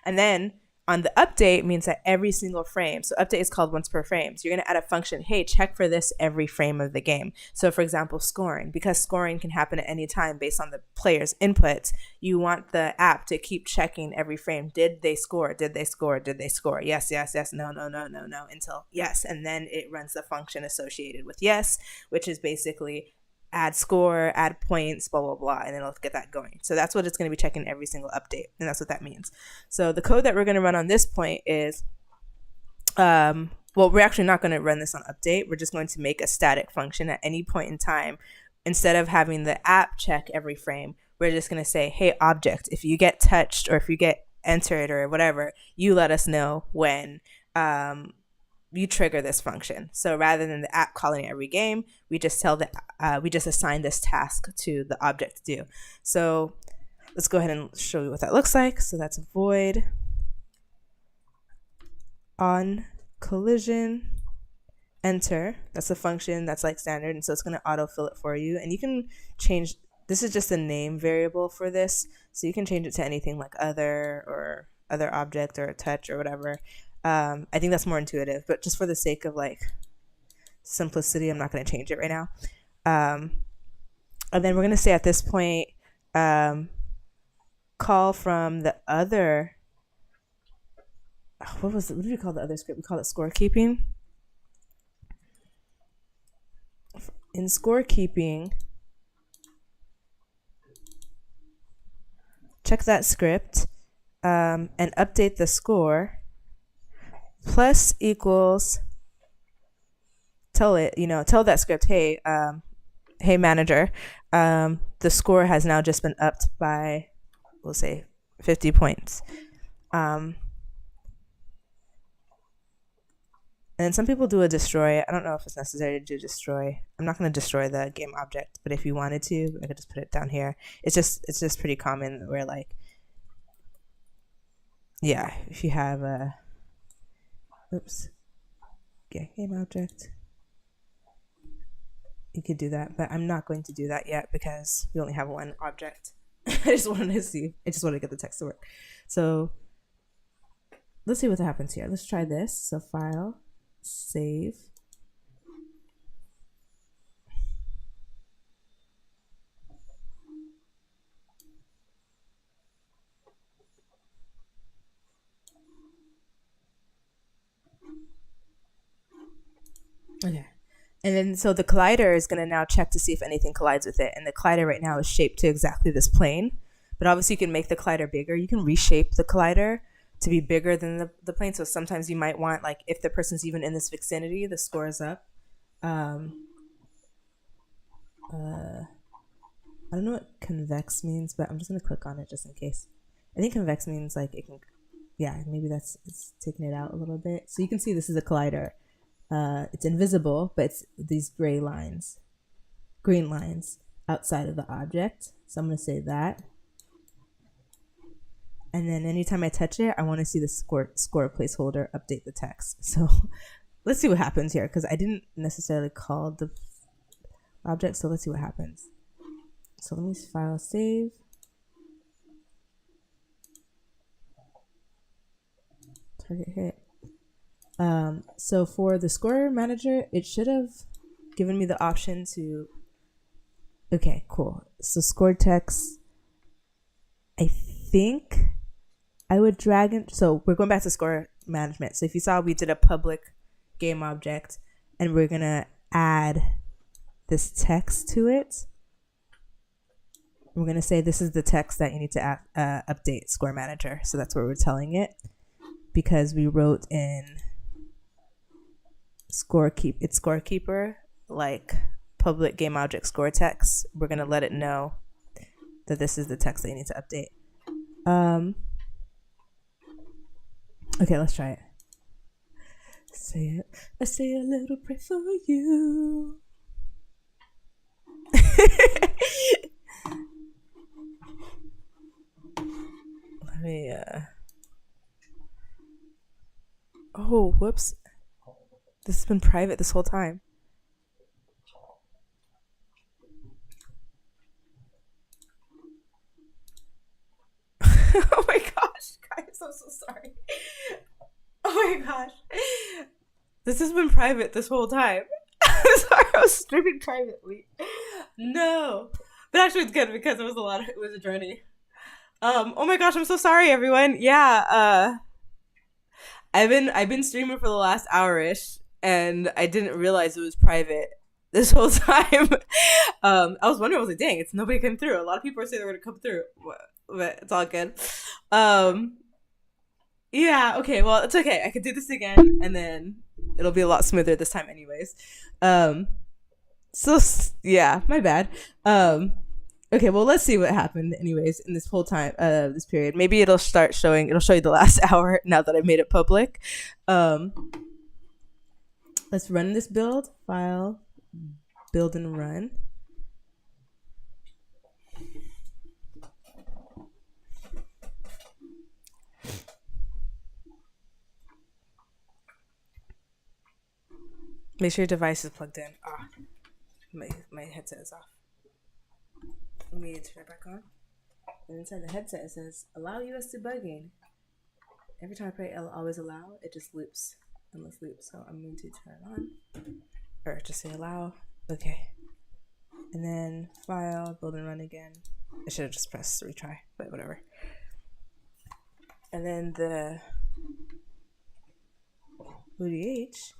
And then on the update means that every single frame, so update is called once per frame. So you're going to add a function, hey, check for this every frame of the game. So for example, scoring, because scoring can happen at any time based on the player's inputs, you want the app to keep checking every frame. Did they score? Did they score? Did they score? Yes, yes, yes, no, no, no, no, no, until yes. And then it runs the function associated with yes, which is basically add score, add points, blah, blah, blah, and it'll get that going. So that's what it's going to be checking every single update, and that's what that means. So the code that we're going to run on this point is, well, we're actually not going to run this on update. We're just going to make a static function at any point in time. Instead of having the app check every frame, we're just going to say, hey, object, if you get touched or if you get entered or whatever, you let us know when you trigger this function. So rather than the app calling it every game, we just tell we just assign this task to the object to do. So let's go ahead and show you what that looks like. So that's void on collision enter. That's a function that's like standard, and so it's going to autofill it for you. And you can change, this is just a name variable for this, so you can change it to anything like other or other object or touch or whatever. I think that's more intuitive, but just for the sake of like simplicity, I'm not going to change it right now. And then we're going to say at this point, call from the other, what did we call the other script? We call it scorekeeping. In scorekeeping, check that script and update the score. Plus equals, tell that script, hey, hey manager, the score has now just been upped by, we'll say 50 points. And some people do a destroy. I don't know if it's necessary to do destroy. I'm not going to destroy the game object, but if you wanted to, I could just put it down here. It's just pretty common where like, yeah, if you have a, oops, yeah, game object, you could do that, but I'm not going to do that yet because we only have one object. I just wanted to get the text to work. So let's see what happens here. Let's try this. So file, save. Okay. And then so the collider is going to now check to see if anything collides with it. And the collider right now is shaped to exactly this plane. But obviously you can make the collider bigger. You can reshape the collider to be bigger than the plane. So sometimes you might want, like, if the person's even in this vicinity, the score is up. I don't know what convex means, but I'm just going to click on it just in case. I think convex means like it can, yeah, maybe it's taking it out a little bit. So you can see this is a collider. It's invisible, but it's these green lines outside of the object. So I'm going to say that. And then anytime I touch it, I want to see the score placeholder update the text. So let's see what happens here, because I didn't necessarily call the object. So let's see what happens. So let me file save. Target hit. So for the score manager, it should have given me the option to, okay, cool. So score text, I think I would drag in. So we're going back to score management. So if you saw, we did a public game object and we're going to add this text to it. We're going to say this is the text that you need to update score manager. So that's what we're telling it, because we wrote in scorekeeper like public game object score text. We're going to let it know that this is the text that you need to update. Okay, let's try it. Say it. I say a little prayer for you. Let me oh, whoops. This has been private this whole time. Oh my gosh, guys, I'm so sorry. Oh my gosh. This has been private this whole time. I'm sorry, I was streaming privately. No. But actually it's good because it was a journey. Oh my gosh, I'm so sorry, everyone. Yeah, I've been streaming for the last hour-ish, and I didn't realize it was private this whole time. I was wondering, I was like, dang, nobody came through. A lot of people are saying they're gonna come through, but it's all good. Yeah, okay, well, it's okay. I could do this again, and then it'll be a lot smoother this time anyways. So yeah, my bad. Okay, well, let's see what happened anyways in this whole time, this period. Maybe it'll show you the last hour now that I've made it public. Let's run this build, file, build and run. Make sure your device is plugged in. My headset is off. Let me turn it back on. And inside the headset it says allow US debugging. Every time I pray I'll always allow, it just loops. Endless loop. So I'm going to turn it on. Or just say allow. Okay. And then file, build and run again. I should have just pressed retry, but whatever. And then the ODH.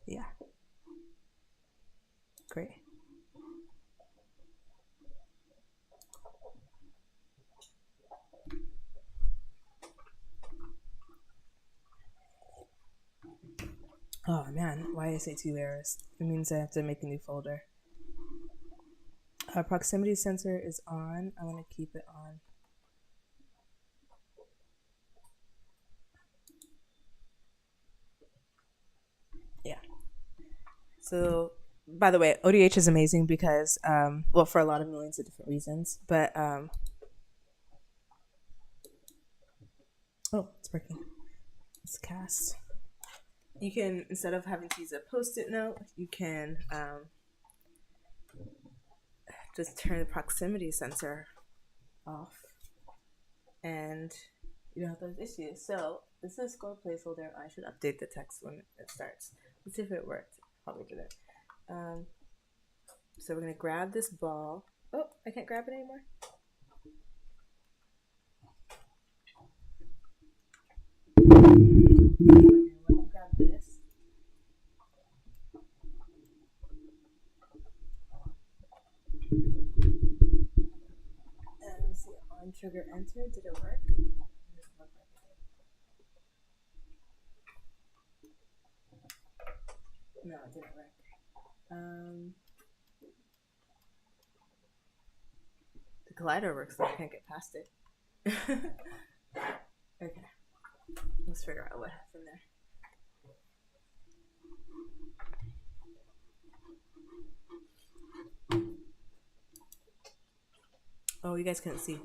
Yeah. Great. Oh man, why did I say 2 errors? It means I have to make a new folder. Proximity sensor is on. I want to keep it on. Yeah. So, by the way, ODH is amazing because, well, for a lot of millions of different reasons, but, oh, it's working. It's cast. You can, instead of having to use a post-it note, you can just turn the proximity sensor off and you don't have those issues. So this is a score placeholder. I should update the text when it starts. Let's see if it worked. Probably didn't. So we're going to grab this ball. Oh, I can't grab it anymore. Grab this. And let's see, on trigger enter, did it work? No, it didn't work. The collider works, but I can't get past it. Okay, let's figure out what happened there. Oh, you guys couldn't see.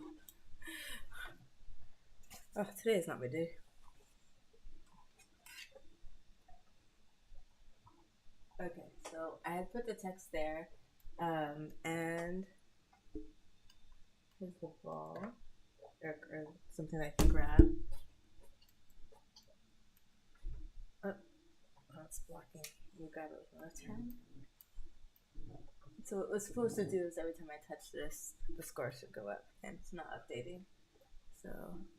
Oh, today is not my day. Okay, so I had put the text there, and here's the ball, or something I can grab. Oh, it's blocking. We'll grab it with my left hand. So what it's supposed to do is every time I touch this, the score should go up, and it's not updating. So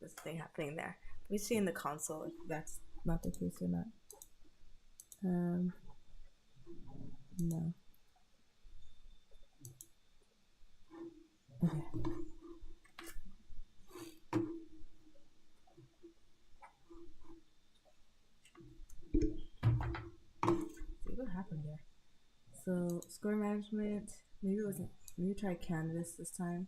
there's a thing happening there. We see in the console if that's not the case or not. No. Okay. See what happened there. So score management. Maybe it wasn't. Maybe try Canvas this time.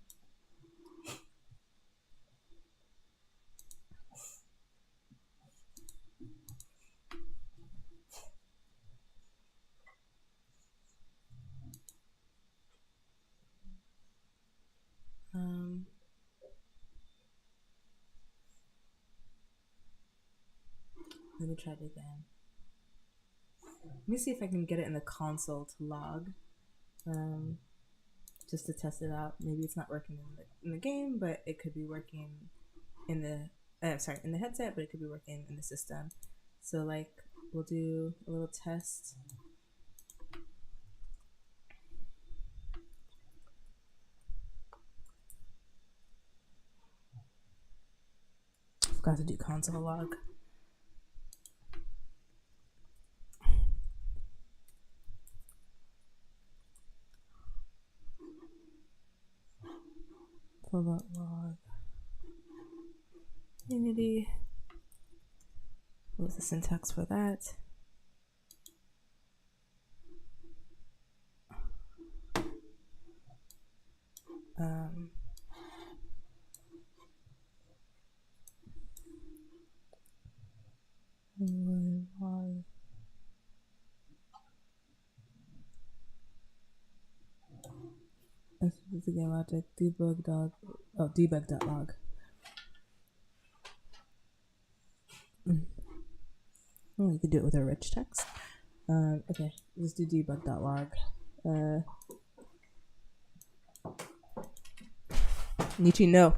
Let me try it again. Let me see if I can get it in the console to log, just to test it out. Maybe it's not working in the game, but it could be working in the in the headset, but it could be working in the system. So like we'll do a little test. Forgot to do console log. Pull up log. Unity. What was the syntax for that? This is the game object debug.log. Oh, you could do it with a rich text. Okay, let's do debug.log. Nichi, no.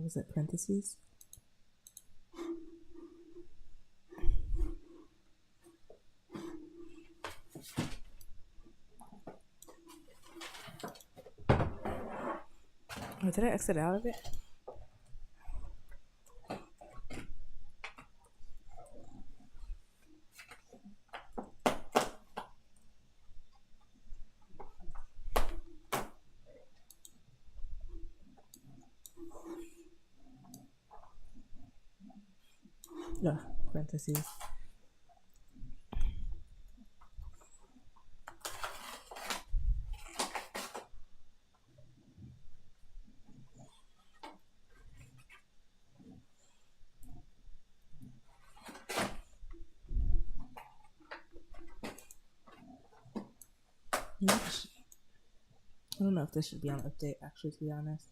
Was it parentheses? Oh, did I exit out of it? No, parentheses. I don't know if this should be on update, actually, to be honest.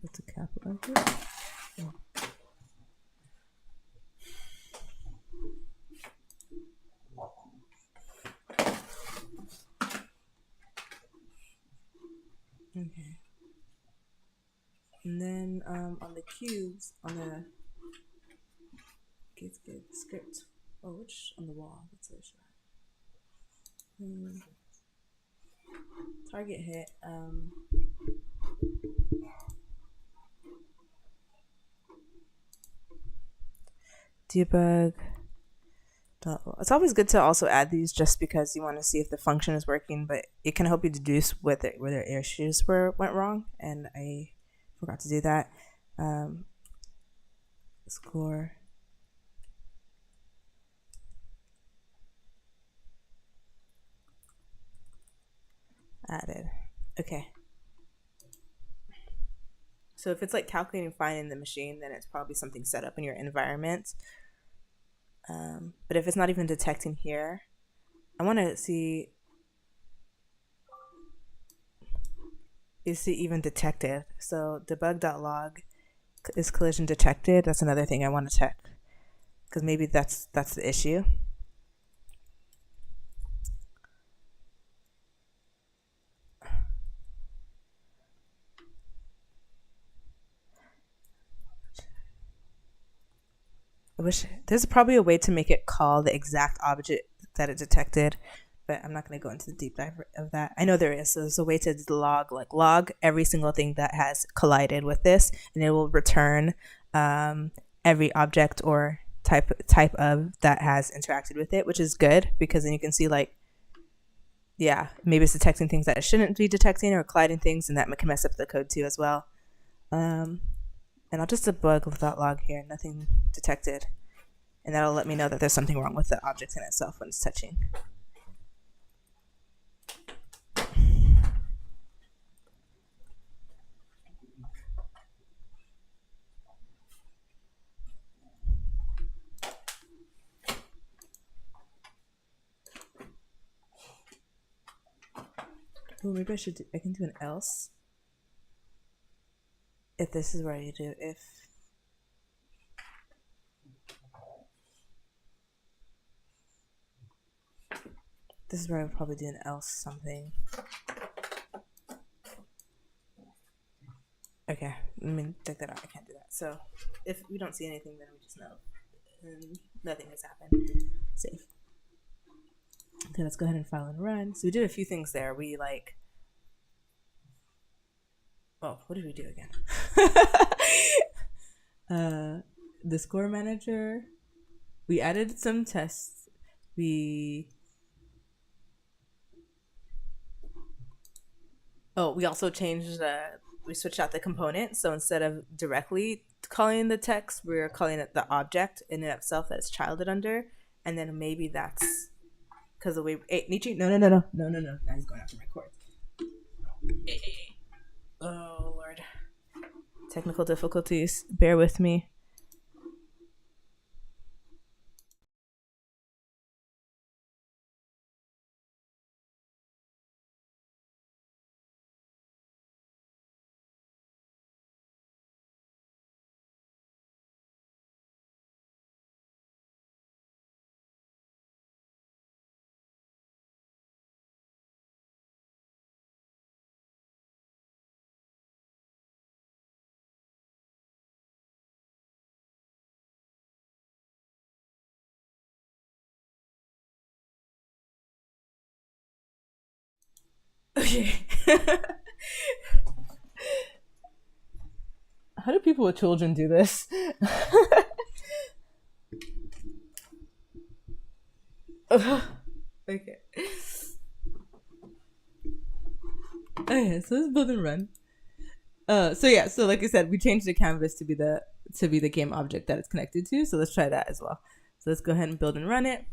What's a capital? Oh. Okay. And then on the cubes, on the good script. Oh, which on the wall? That's so sure. Target hit. Debug It's always good to also add these just because you want to see if the function is working, but it can help you deduce whether issues went wrong, and I forgot to do that. Score. Added. Okay. So if it's like calculating fine in the machine, then it's probably something set up in your environment. But if it's not even detecting here, I want to see, is it even detected? So debug.log, is collision detected? That's another thing I want to check, because maybe that's the issue. I wish there's probably a way to make it call the exact object that it detected, but I'm not going to go into the deep dive of that. I know there is. So there's a way to log every single thing that has collided with this, and it will return every object or type of that has interacted with it, which is good because then you can see like, yeah, maybe it's detecting things that it shouldn't be detecting or colliding things, and that can mess up the code too as well. And I'll just debug without log here, nothing detected. And that'll let me know that there's something wrong with the object in itself when it's touching. Oh, maybe I can do an else. If this is where you do, if this is where I would probably do an else something. Okay, let me take that out. I can't do that. So if we don't see anything, then we just know nothing has happened. Save. Okay, let's go ahead and file and run. So we did a few things there. We like, oh, what did we do again? The score manager. We added some tests. We also changed we switched out the component. So instead of directly calling the text, we're calling it the object in and of itself that it's childed under. And then maybe that's because the way, hey, Nietzsche, no. Now he's going after my cord. Hey. Oh, Lord. Technical difficulties. Bear with me. Okay. How do people with children do this? Okay. Okay, so let's build and run. So like I said, we changed the canvas to be the game object that it's connected to. So let's try that as well. So let's go ahead and build and run it.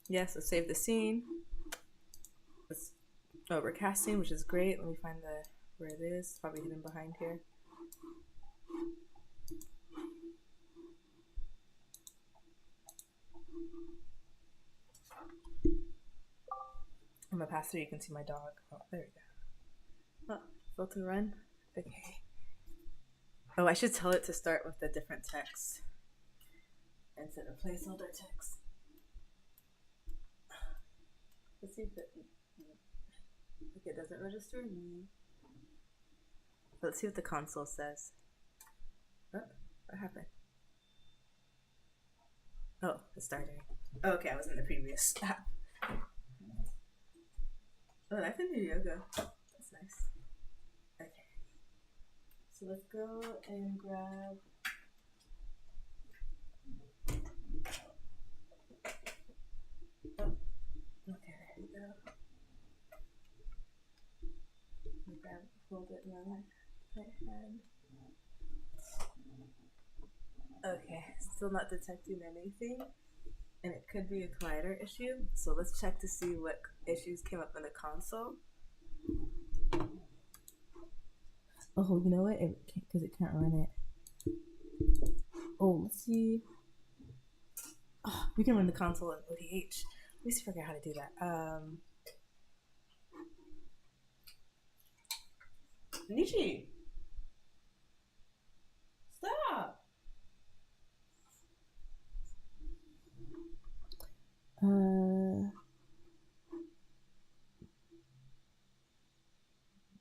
Yes, let's save the scene. We're casting, which is great. Let me find where it is. It's probably hidden behind here. I'm gonna pass through. You can see my dog. Oh, there we go. Oh, built and run. Okay. Oh, I should tell it to start with the different text instead of placeholder text. Let's see if it doesn't register me. Let's see what the console says. Oh, what happened? Oh, it's starting. Oh, okay, I was in the previous app. Oh, I can do yoga. That's nice. Okay. So let's go and grab hold it in my right hand. Okay, still not detecting anything. And it could be a collider issue. So let's check to see what issues came up in the console. Oh, you know what? Because it can't run it. Oh, let's see. Oh, we can run the console in ODH. Let me see if I figure out how to do that. Nishi! Stop!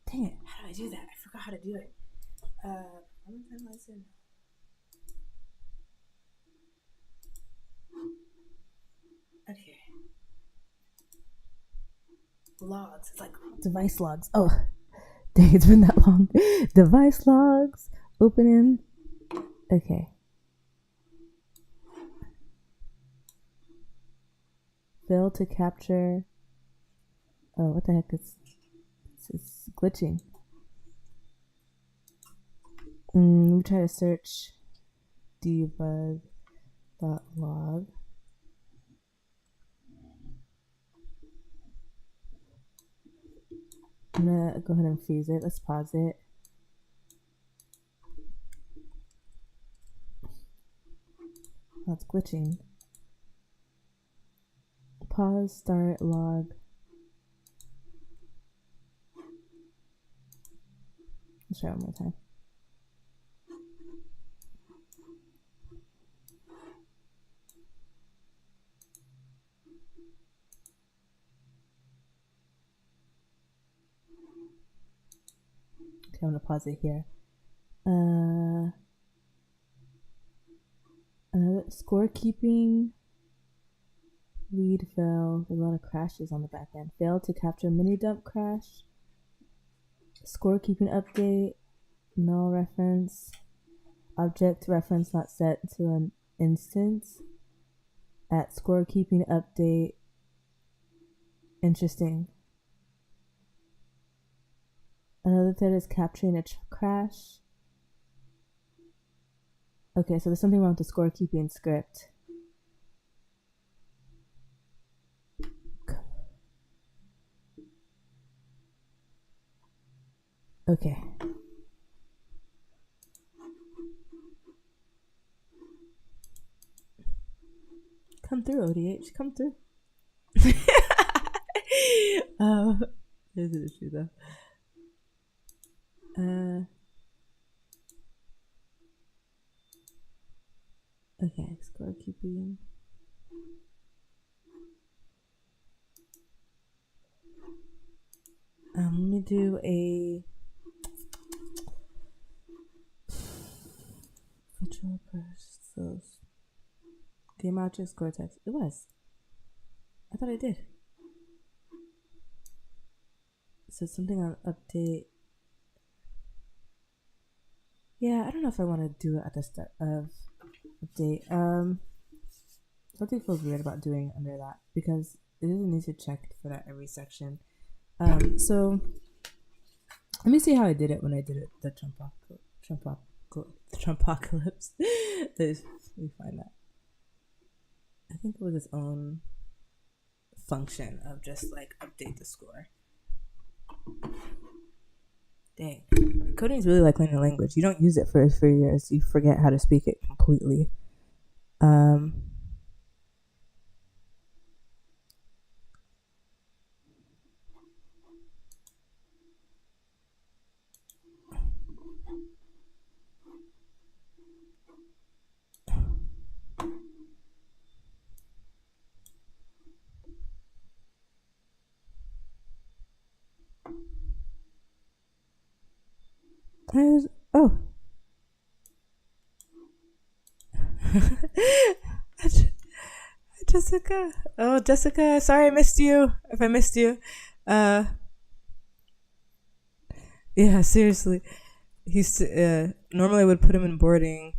Dang it, how do I do that? I forgot how to do it. Okay. Logs. It's like device logs. Oh, dang, it's been that long. Device logs. Open in. Okay. Fail to capture. Oh, what the heck? It's glitching. We try to search debug.log. I'm gonna go ahead and freeze it. Let's pause it. Oh, it's glitching. Pause, start, log. Let's try it one more time. Okay, I'm gonna pause it here. Scorekeeping. Read fail. There's a lot of crashes on the back end. Failed to capture mini dump crash. Scorekeeping update. Null reference. Object reference not set to an instance. At scorekeeping update. Interesting. Another thread is capturing a crash. Okay, so there's something wrong with the scorekeeping script. Okay. Come through, ODH. Come through. There's an issue though. Okay, scorekeeping. Let me do a virtual burst. So game object score text. It was. I thought I did. So something on update. Yeah, I don't know if I want to do it at the start of update. Something feels weird about doing under that because it doesn't need to check for that every section. So let me see how I did it when I did it the Trumpocalypse. Let me find that. I think it was its own function of just like update the score. Dang, coding is really like learning a language. You don't use it for 3 years, you forget how to speak it completely. Oh. Jessica. Oh, Jessica. Sorry I missed you. If I missed you. Yeah, seriously. He's normally I would put him in boarding.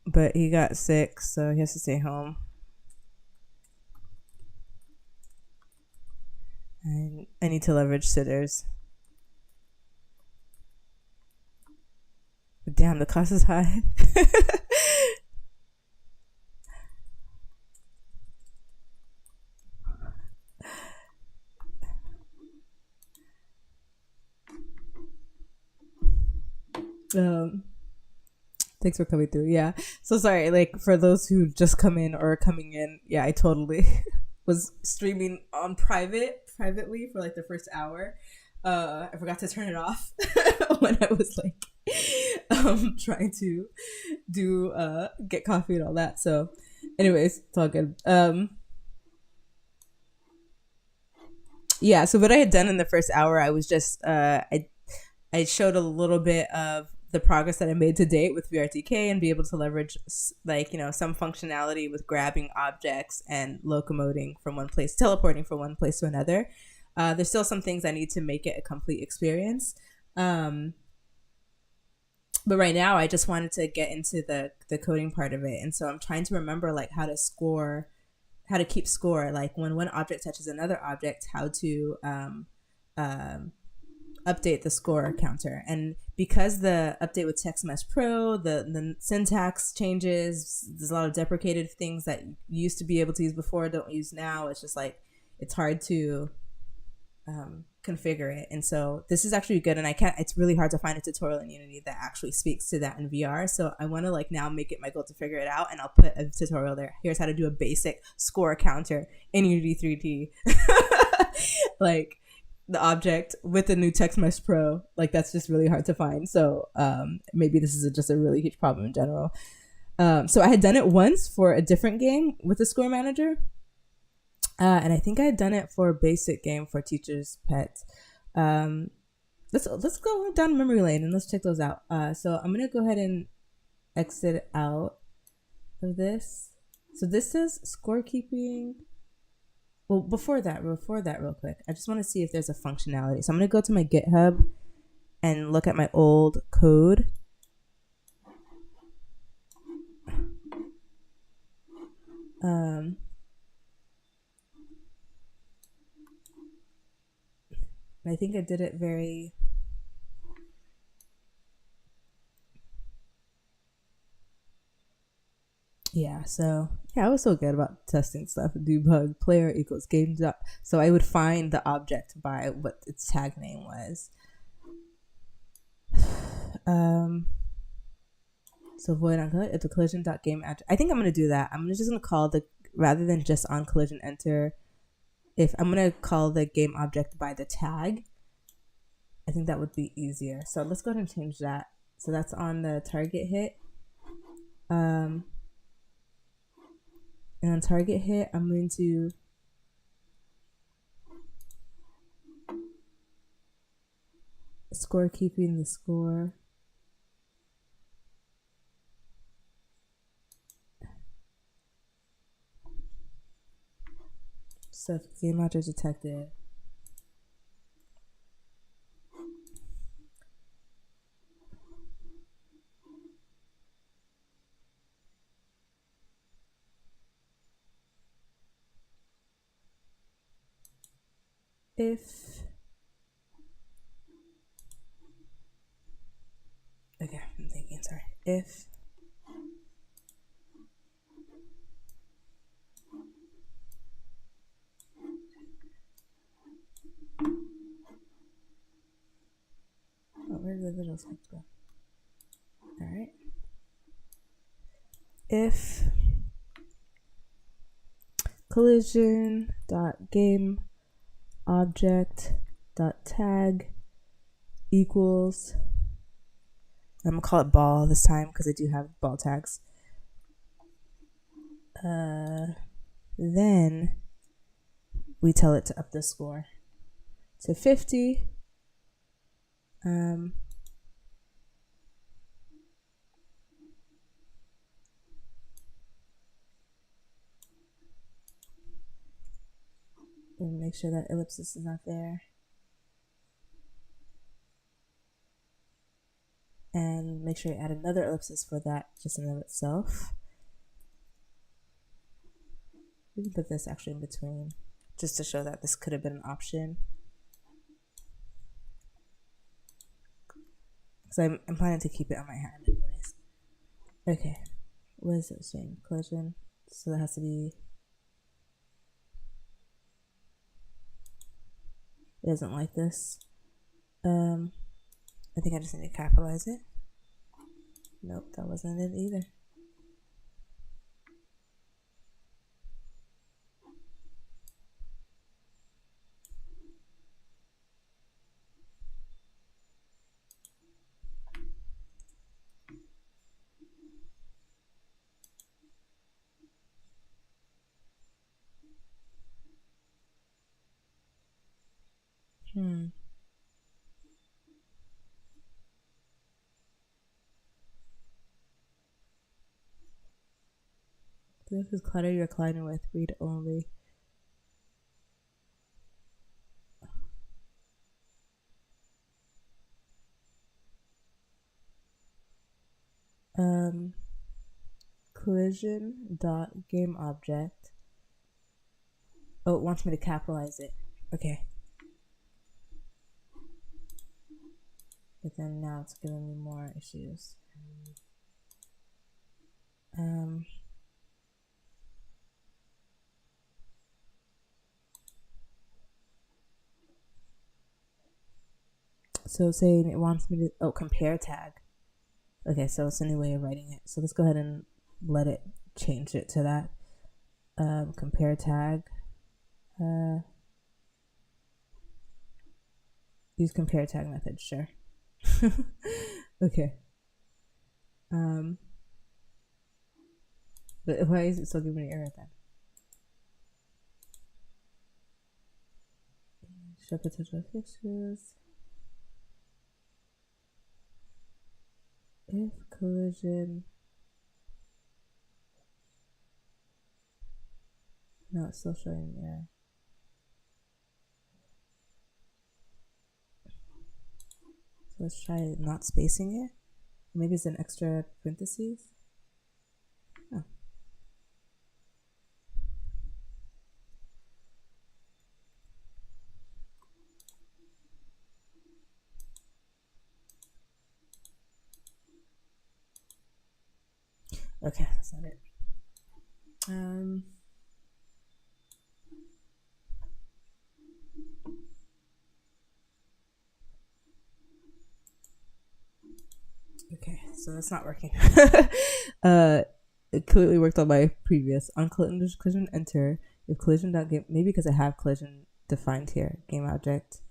But he got sick, so he has to stay home. I need to leverage sitters. But damn, the cost is high. Thanks for coming through. Yeah. So sorry, like for those who just come in or are coming in, yeah, I totally was streaming on privately for like the first hour. I forgot to turn it off when I was like trying to do get coffee and all that. So anyways, it's all good. Yeah, so what I had done in the first hour, I was just I showed a little bit of the progress that I made to date with VRTK and be able to leverage like, you know, some functionality with grabbing objects and teleporting from one place to another. There's still some things I need to make it a complete experience. But right now I just wanted to get into the coding part of it. And so I'm trying to remember like how to keep score, like when one object touches another object, how to update the score counter. And because the update with TextMesh Pro, the syntax changes, there's a lot of deprecated things that you used to be able to use before, don't use now. It's just like, it's hard to configure it. And so this is actually good. And it's really hard to find a tutorial in Unity that actually speaks to that in VR. So I want to like now make it my goal to figure it out, and I'll put a tutorial there. Here's how to do a basic score counter in Unity 3D. Like the object with the new TextMesh Pro, like that's just really hard to find. So maybe this is just a really huge problem in general. So I had done it once for a different game with the score manager. And I think I had done it for a basic game for Teacher's Pet. Let's go down memory lane and let's check those out. So I'm gonna go ahead and exit out of this. So this says scorekeeping. Well, before that, real quick, I just want to see if there's a functionality. So I'm gonna go to my GitHub and look at my old code. I think I did it very... Yeah, so yeah, I was so good about testing stuff. Debug player equals game dot. So I would find the object by what its tag name was. So void on collision, it's a collision.game address. I think I'm gonna do that. I'm just gonna call rather than just on collision enter, if I'm gonna call the game object by the tag. I think that would be easier. So let's go ahead and change that. So that's on the target hit. And on target hit, I'm going to keeping the score. So game object detected. Okay, I'm thinking, sorry. If where did the little script go? Alright. If collision.game object.tag equals, I'm gonna call it ball this time because I do have ball tags. Then we tell it to up the score to 50. And make sure that ellipsis is not there. And make sure you add another ellipsis for that just in and of itself. We can put this actually in between just to show that this could have been an option. because I'm planning to keep it on my hand anyways. Okay, what is it saying? Collision. So that has to be. It doesn't like this. I think I just need to capitalize it. Nope, that wasn't it either. This is clutter you're colliding with. Read only. Collision dot game object. Oh, it wants me to capitalize it. Okay. But then now it's giving me more issues. So saying it wants me to compare tag. Okay, so it's a new way of writing it. So let's go ahead and let it change it to that. Compare tag. Use compare tag method, sure. Okay. But why is it still giving me an error then? Show potential fixes. If collision. No, it's still showing the error. So let's try not spacing it. Maybe it's an extra parentheses. Oh. Okay, that's not it. Okay, so that's not working. It clearly worked on my previous. On collision, enter. If collision.game, maybe because I have collision defined here. Game object.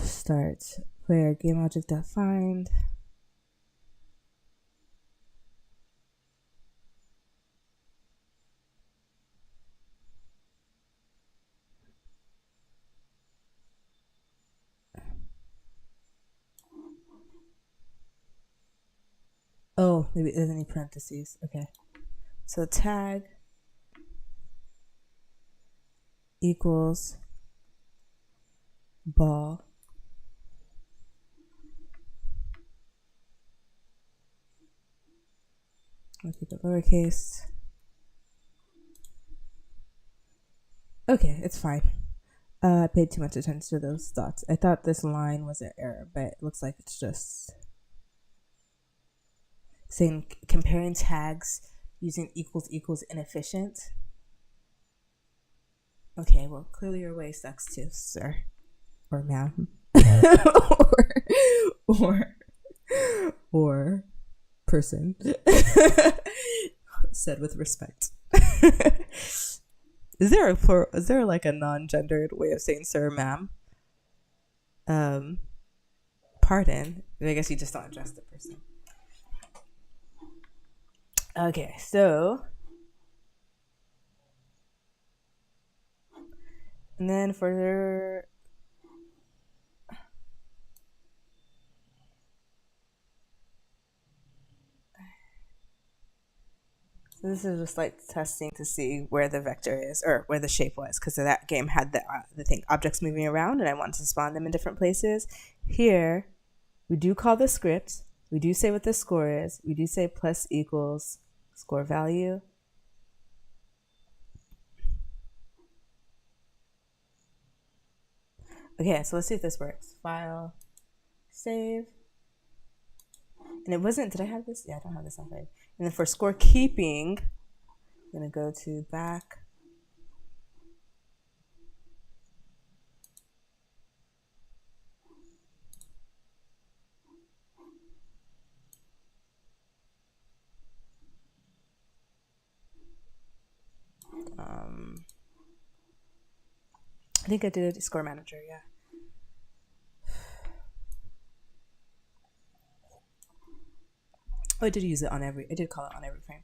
Start. Where game object defined. Oh, maybe it doesn't need parentheses. Okay. So tag equals ball. I'll keep it lowercase. Okay, it's fine. I paid too much attention to those dots. I thought this line was an error, but it looks like it's just saying comparing tags using equals inefficient. Okay, well, clearly your way sucks too, sir. Or ma'am. or person. Said with respect. Is there like a non-gendered way of saying sir, ma'am? Pardon. I guess you just don't address the person. Okay, so and then for so this is just like testing to see where the vector is or where the shape was, because that game had the thing objects moving around and I wanted to spawn them in different places. Here we do call the script, we do say what the score is, we do say plus equals score value. Okay, so let's see if this works. File, save. And it wasn't, did I have this? Yeah, I don't have this on save. And then for scorekeeping, I'm gonna go to back. I think I did score manager, yeah. Oh, I did use it on every, I did call it on every frame.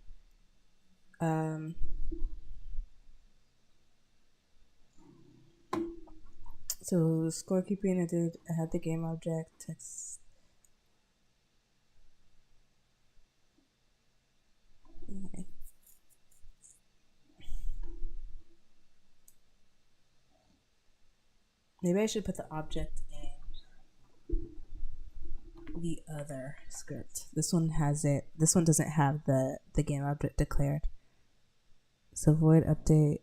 So scorekeeping, I had the game object, text. Okay. Maybe I should put the object in the other script. This one has it. This one doesn't have the game object declared. So void update.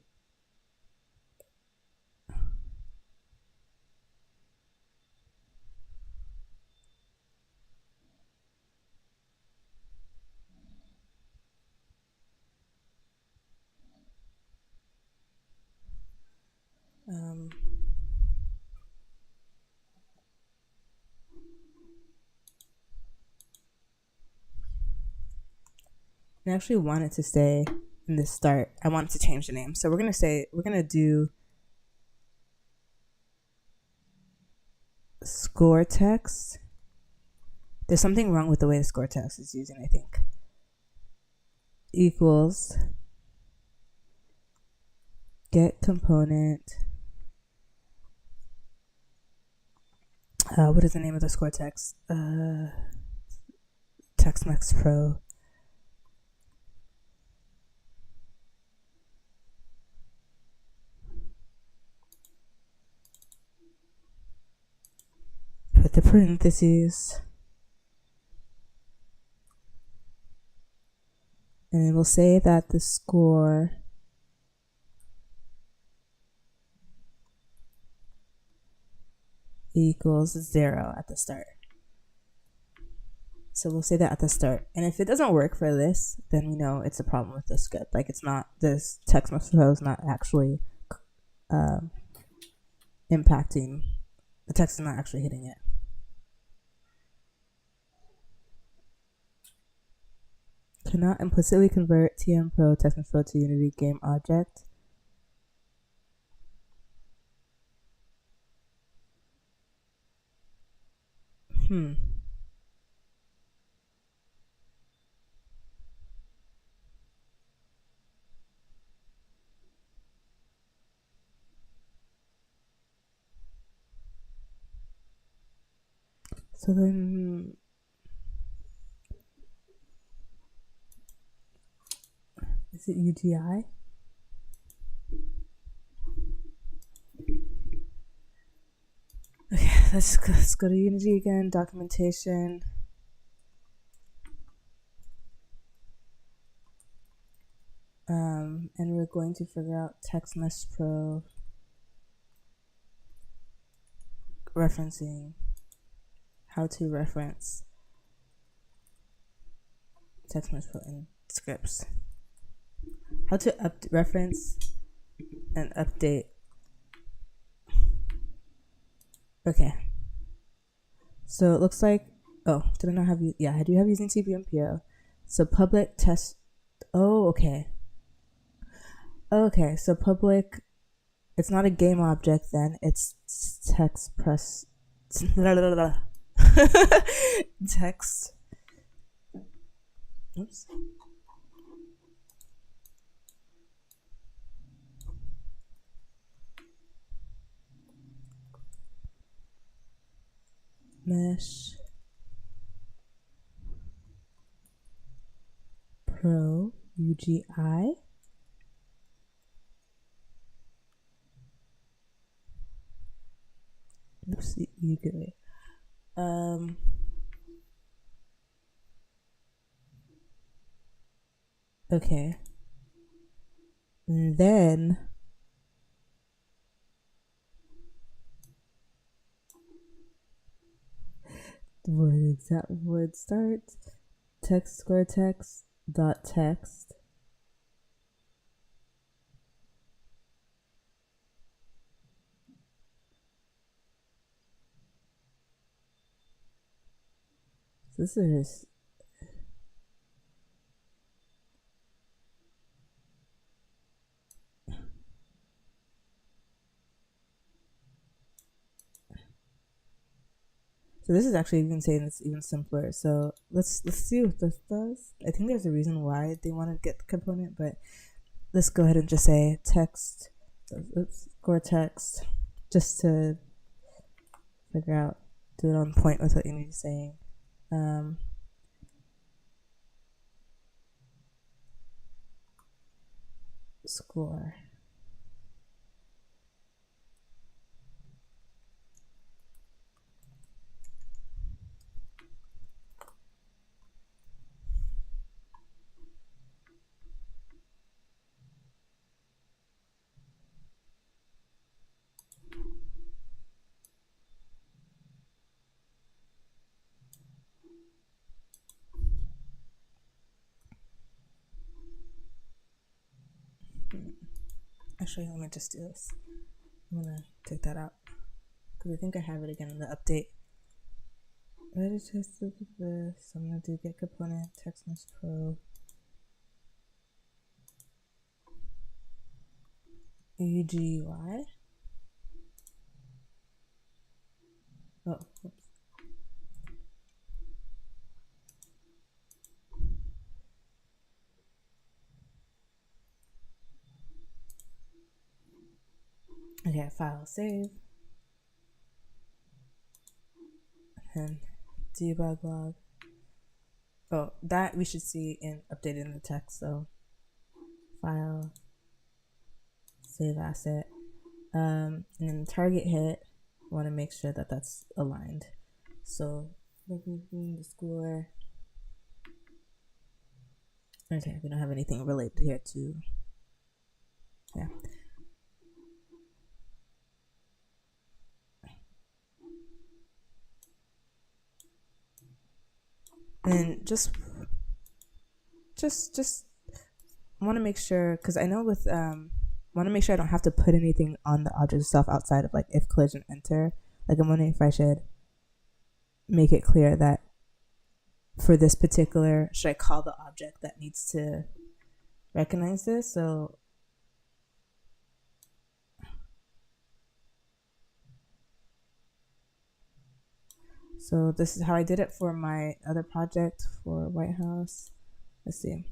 I actually want it to stay in the start. I want it to change the name. So we're gonna do score text. There's something wrong with the way the score text is using, I think. Equals get component. What is the name of the score text? TextMax Pro. Put the parentheses. And we'll say that the score equals 0 at the start. So we'll say that at the start. And if it doesn't work for this, then we know it's a problem with the script. Like it's not, this TextMax Pro is not actually impacting, the text is not actually hitting it. Cannot implicitly convert TM Pro, TextMax Pro to Unity game object. So then is it UGI? Okay, let's go to Unity again, documentation. And we're going to figure out TextMax Pro referencing, how to reference TextMax Pro in scripts. How to reference and update. Okay. So it looks like, oh, did I not have you? Yeah, I do have using CBMPO. So public test. Oh, okay. Okay, so public, it's not a game object then, it's text press. Text. Oops. Mesh Pro UGI. Oops, you get it. Okay. And then void start text square text dot text. This is so this is actually even saying it's even simpler. So let's see what this does. I think there's a reason why they want to get the component, but let's go ahead and just say text, score text, just to figure out, do it on point with what you need to say. Score. Actually, let me just do this. I'm gonna take that out because I think I have it again in the update. Ready to test this. I'm gonna do get component TextMesh Pro UGY. Oh, oops. Okay, file save. And debug log. Oh, that we should see in updated in the text. So file, save asset, and then the target hit. Want to make sure that that's aligned. So the score. Okay, we don't have anything related here to. Yeah. And just want to make sure, because I know with want to make sure I don't have to put anything on the object itself outside of like if collision enter. Like I'm wondering if I should make it clear that for this particular, should I call the object that needs to recognize this? So this is how I did it for my other project for White House. Let's see.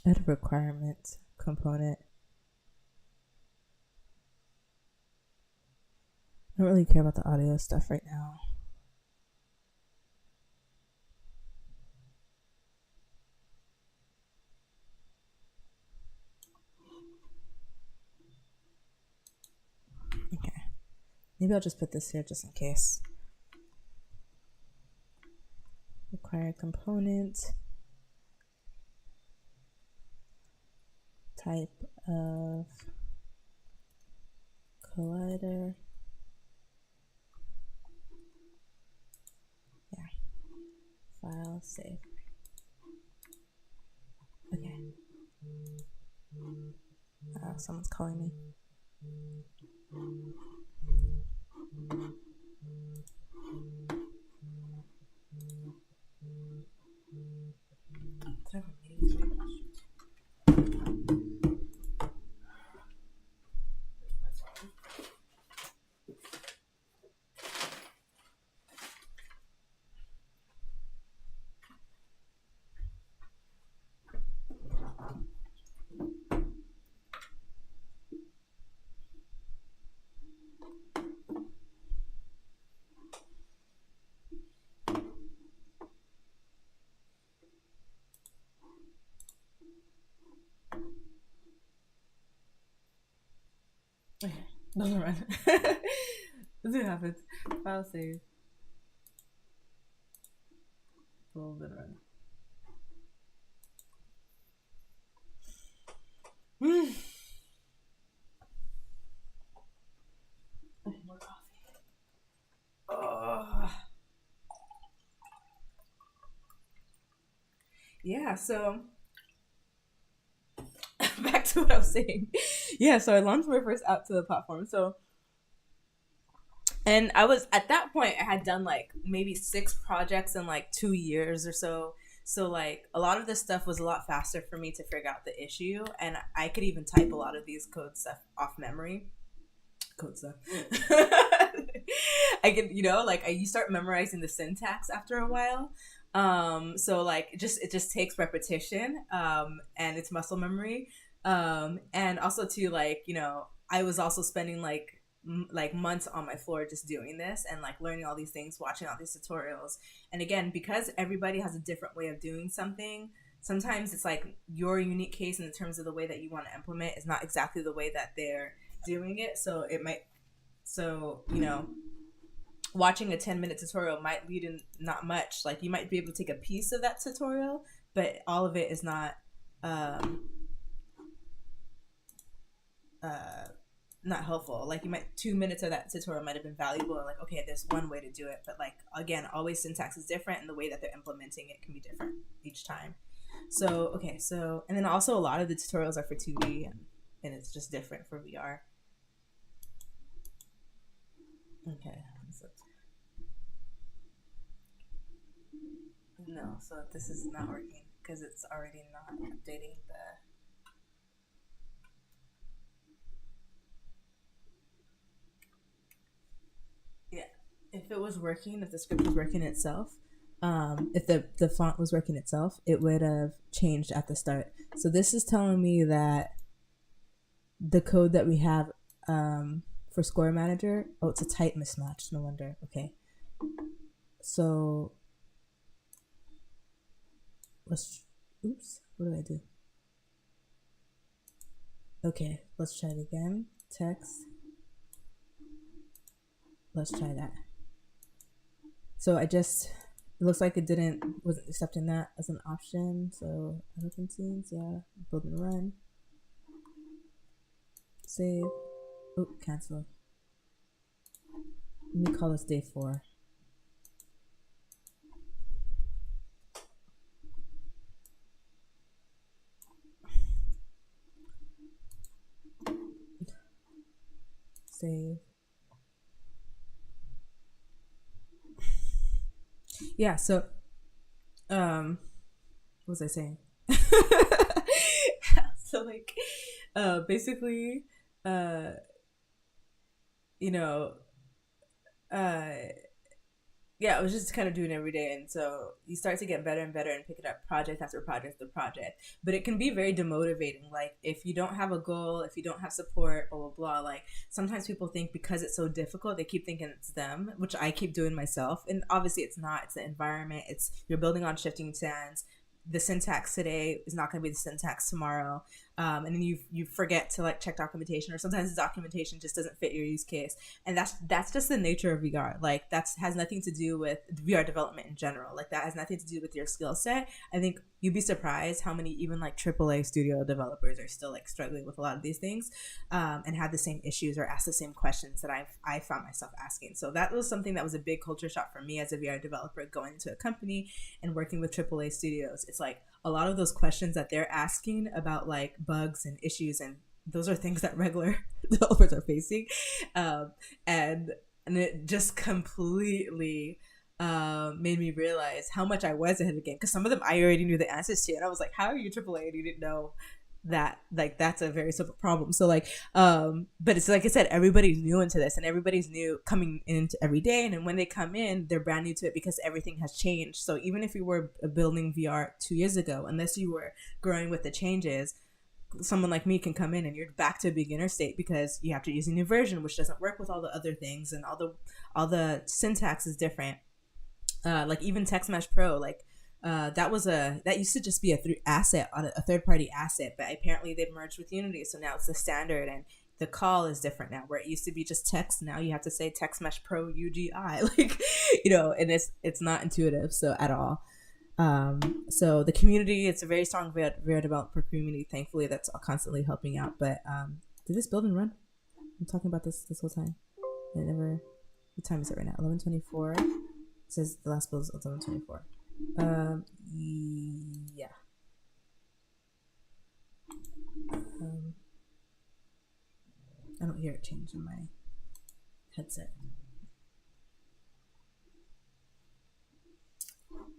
Add a requirement component. I don't really care about the audio stuff right now. Okay. Maybe I'll just put this here just in case. Require component. Type of collider. Yeah. File save. Okay. Someone's calling me. Okay, doesn't run. This happens. File save. Build and run. More coffee. Oh. Yeah, so back to what I was saying. Yeah, so I launched my first app to the platform. So, and I was at that point, I had done like maybe 6 projects in like 2 years or so. So like a lot of this stuff was a lot faster for me to figure out the issue, and I could even type a lot of these code stuff off memory. Code stuff. I could, you start memorizing the syntax after a while. So like it just takes repetition, and it's muscle memory. And also too, like, I was also spending like months on my floor just doing this and like learning all these things, watching all these tutorials. And again, because everybody has a different way of doing something, sometimes it's like your unique case in terms of the way that you want to implement is not exactly the way that they're doing it. So watching a 10-minute tutorial might lead in not much. Like you might be able to take a piece of that tutorial, but all of it is not not helpful. Like 2 minutes of that tutorial might have been valuable, and like, okay, there's one way to do it, but like again, always syntax is different and the way that they're implementing it can be different each time. So okay, so and then also a lot of the tutorials are for 2D and it's just different for VR. Okay, so no, so this is not working because it's already not updating the. Yeah, if it was working, if the script was working itself, if the font was working itself, it would have changed at the start. So this is telling me that the code that we have for Score Manager, oh, it's a type mismatch. No wonder. Okay, so oops, what did I do? Okay, let's try it again. Text. Let's try that. So it looks like it wasn't accepting that as an option. So open scenes, yeah, build and run. Save. Oh, cancel. Let me call this day 4. Save. Yeah, so what was I saying? So like basically yeah, I was just kind of doing it every day, and so you start to get better and better and pick it up project after project after project. But it can be very demotivating. Like if you don't have a goal, if you don't have support, blah blah blah. Like sometimes people think because it's so difficult, they keep thinking it's them, which I keep doing myself. And obviously it's not. It's the environment. It's you're building on shifting sands. The syntax today is not going to be the syntax tomorrow, and then you forget to like check documentation, or sometimes the documentation just doesn't fit your use case, and that's just the nature of VR. Like has nothing to do with VR development in general. Like that has nothing to do with your skill set. I think you'd be surprised how many even like AAA studio developers are still like struggling with a lot of these things, and have the same issues or ask the same questions that I found myself asking. So that was something that was a big culture shock for me as a VR developer going into a company and working with AAA studios. It's like a lot of those questions that they're asking about like bugs and issues, and those are things that regular developers are facing, and it just completely made me realize how much I was ahead of the game, because some of them I already knew the answers to, and I was like, how are you AAA and you didn't know that? Like that's a very simple problem. So like but it's like I said, everybody's new into this, and everybody's new coming into every day, and then when they come in, they're brand new to it because everything has changed. So even if you were building VR 2 years ago, unless you were growing with the changes, someone like me can come in and you're back to a beginner state because you have to use a new version, which doesn't work with all the other things, and all the syntax is different. Like even TextMesh Pro, like that used to just be a third party asset, but apparently they've merged with Unity, so now it's the standard, and the call is different now. Where it used to be just text, now you have to say TextMesh Pro UGI, like and it's not intuitive so at all. So the community, it's a very strong VR developer community. Thankfully, that's constantly helping out. But did this building run? I'm talking about this whole time. I never. What time is it right now? 11:24. It says the last build is 11:24. Yeah. I don't hear it change in my headset.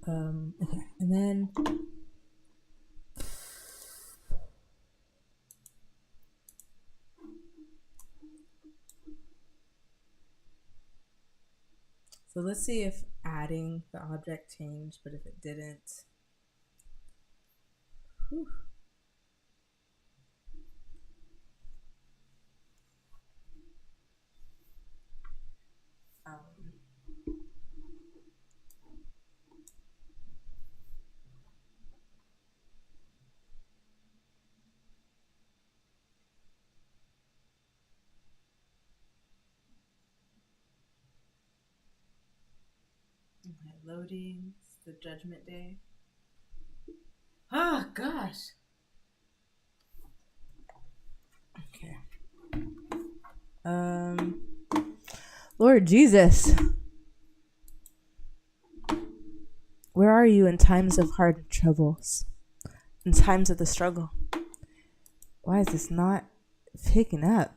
Okay, and then so let's see if adding the object changed, but if it didn't, whew. Okay, loading. It's the Judgment Day. Oh gosh. Okay. Lord Jesus, where are you in times of hard troubles, in times of the struggle? Why is this not picking up?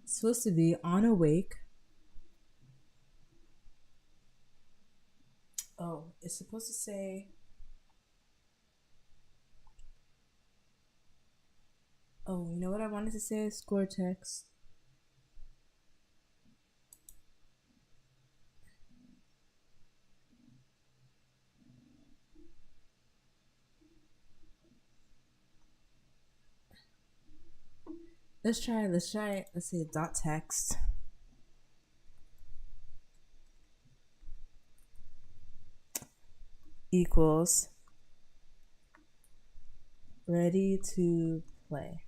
It's supposed to be on awake. Oh, it's supposed to say. Oh, you know what I wanted to say? Score text. Let's try. Let's see, dot text. Equals ready to play.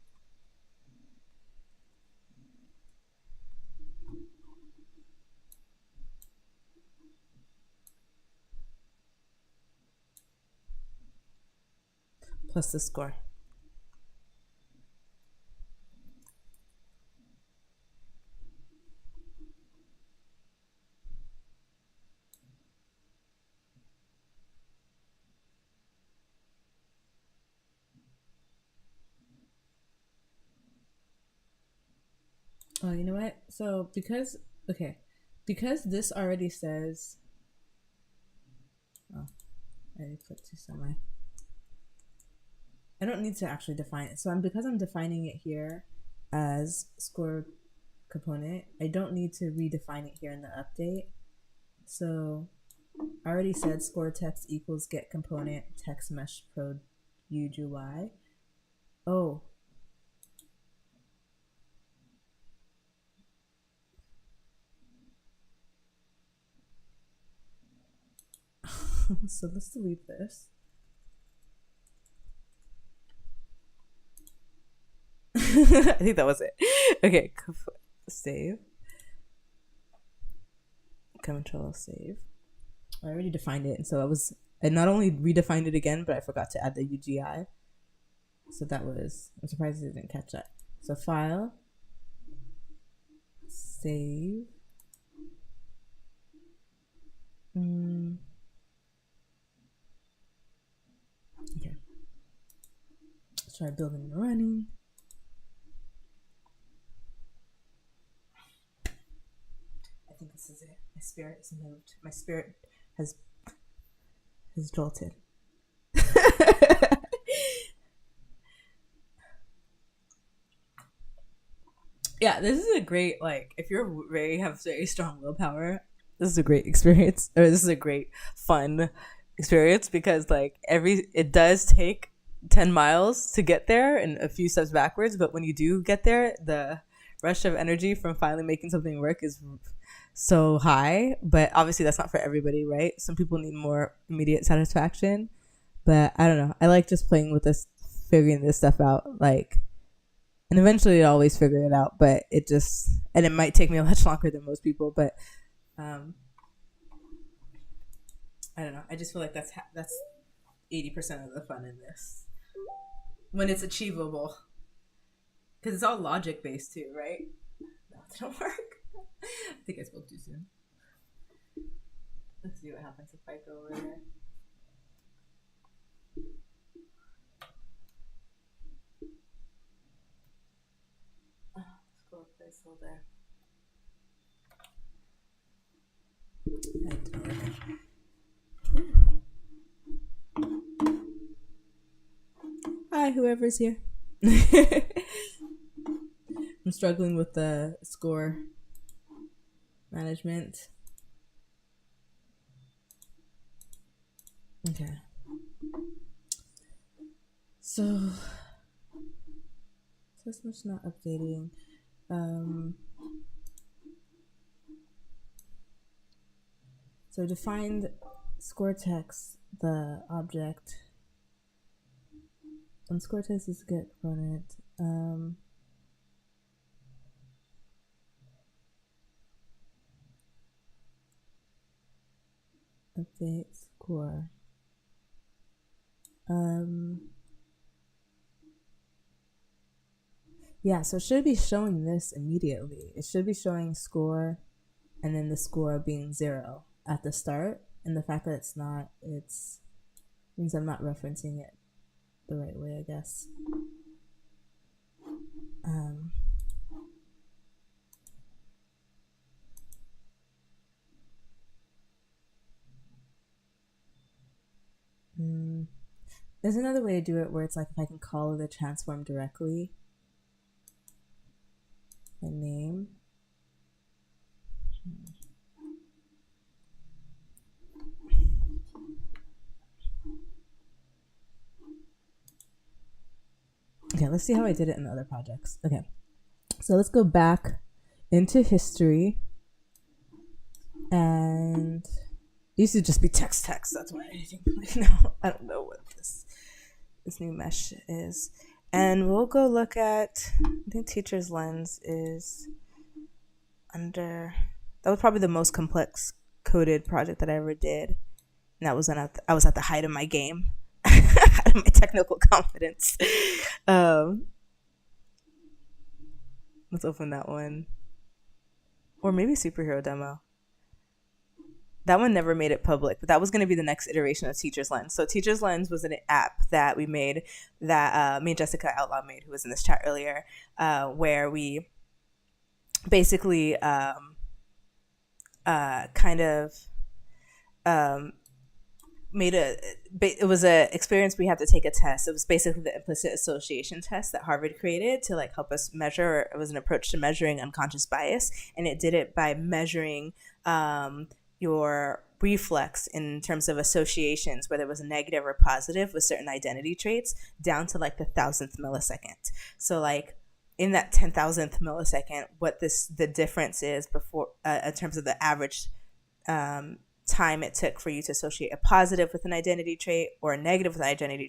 Plus the score. Oh, you know what? So because this already says. Oh, I put two semi. I don't need to actually define it. So because I'm defining it here as score component, I don't need to redefine it here in the update. So I already said score text equals get component text mesh pro UGY. Oh. So let's delete this. I think that was it. Okay, save. Control save. I already defined it, and so I not only redefined it again, but I forgot to add the UGI. So that was, I'm surprised it didn't catch that. So file, save. Okay. Let's try building and running. I think this is it. My spirit is moved. My spirit has jolted. Yeah, this is a great, like, if you're have very strong willpower, this is a great experience, or this is a great fun experience, because like it does take 10 miles to get there and a few steps backwards, but when you do get there, the rush of energy from finally making something work is so high. But obviously that's not for everybody, right? Some people need more immediate satisfaction, but I don't know, I like just playing with this, figuring this stuff out, like, and eventually I'll always figure it out, but it might take me a much longer than most people, but I don't know, I just feel like that's 80% of the fun in this, when it's achievable, because it's all logic based too, right? No, it didn't work. I think I spoke too soon. Let's see what happens if I go over there. Let's go placeholder. Hi, whoever's here. I'm struggling with the score management. Okay. So system's not updating. So defined score text, the object. On score text is get component. Update score. Yeah, so it should be showing this immediately. It should be showing score and then the score being 0 at the start. And the fact that it's not, means I'm not referencing it the right way, I guess. There's another way to do it where it's like if I can call the transform directly, the name. Okay, let's see how I did it in the other projects. Okay, so let's go back into history, and it used to just be text. That's why I think now I don't know what this new mesh is. And we'll go look at, I think Teacher's Lens is under, that was probably the most complex coded project that I ever did. And that was when I was at the height of my game, height of my technical confidence. Let's open that one. Or maybe Superhero Demo. That one never made it public, but that was going to be the next iteration of Teacher's Lens. So Teacher's Lens was an app that we made, that me and Jessica Outlaw made, who was in this chat earlier, where we basically made it was a experience. We had to take a test. It was basically the implicit association test that Harvard created to like help us measure. It was an approach to measuring unconscious bias, and it did it by measuring your reflex in terms of associations, whether it was a negative or positive with certain identity traits, down to like the 1,000th millisecond. So like in that 10,000th millisecond, what the difference is before in terms of the average time it took for you to associate a positive with an identity trait or a negative with an identity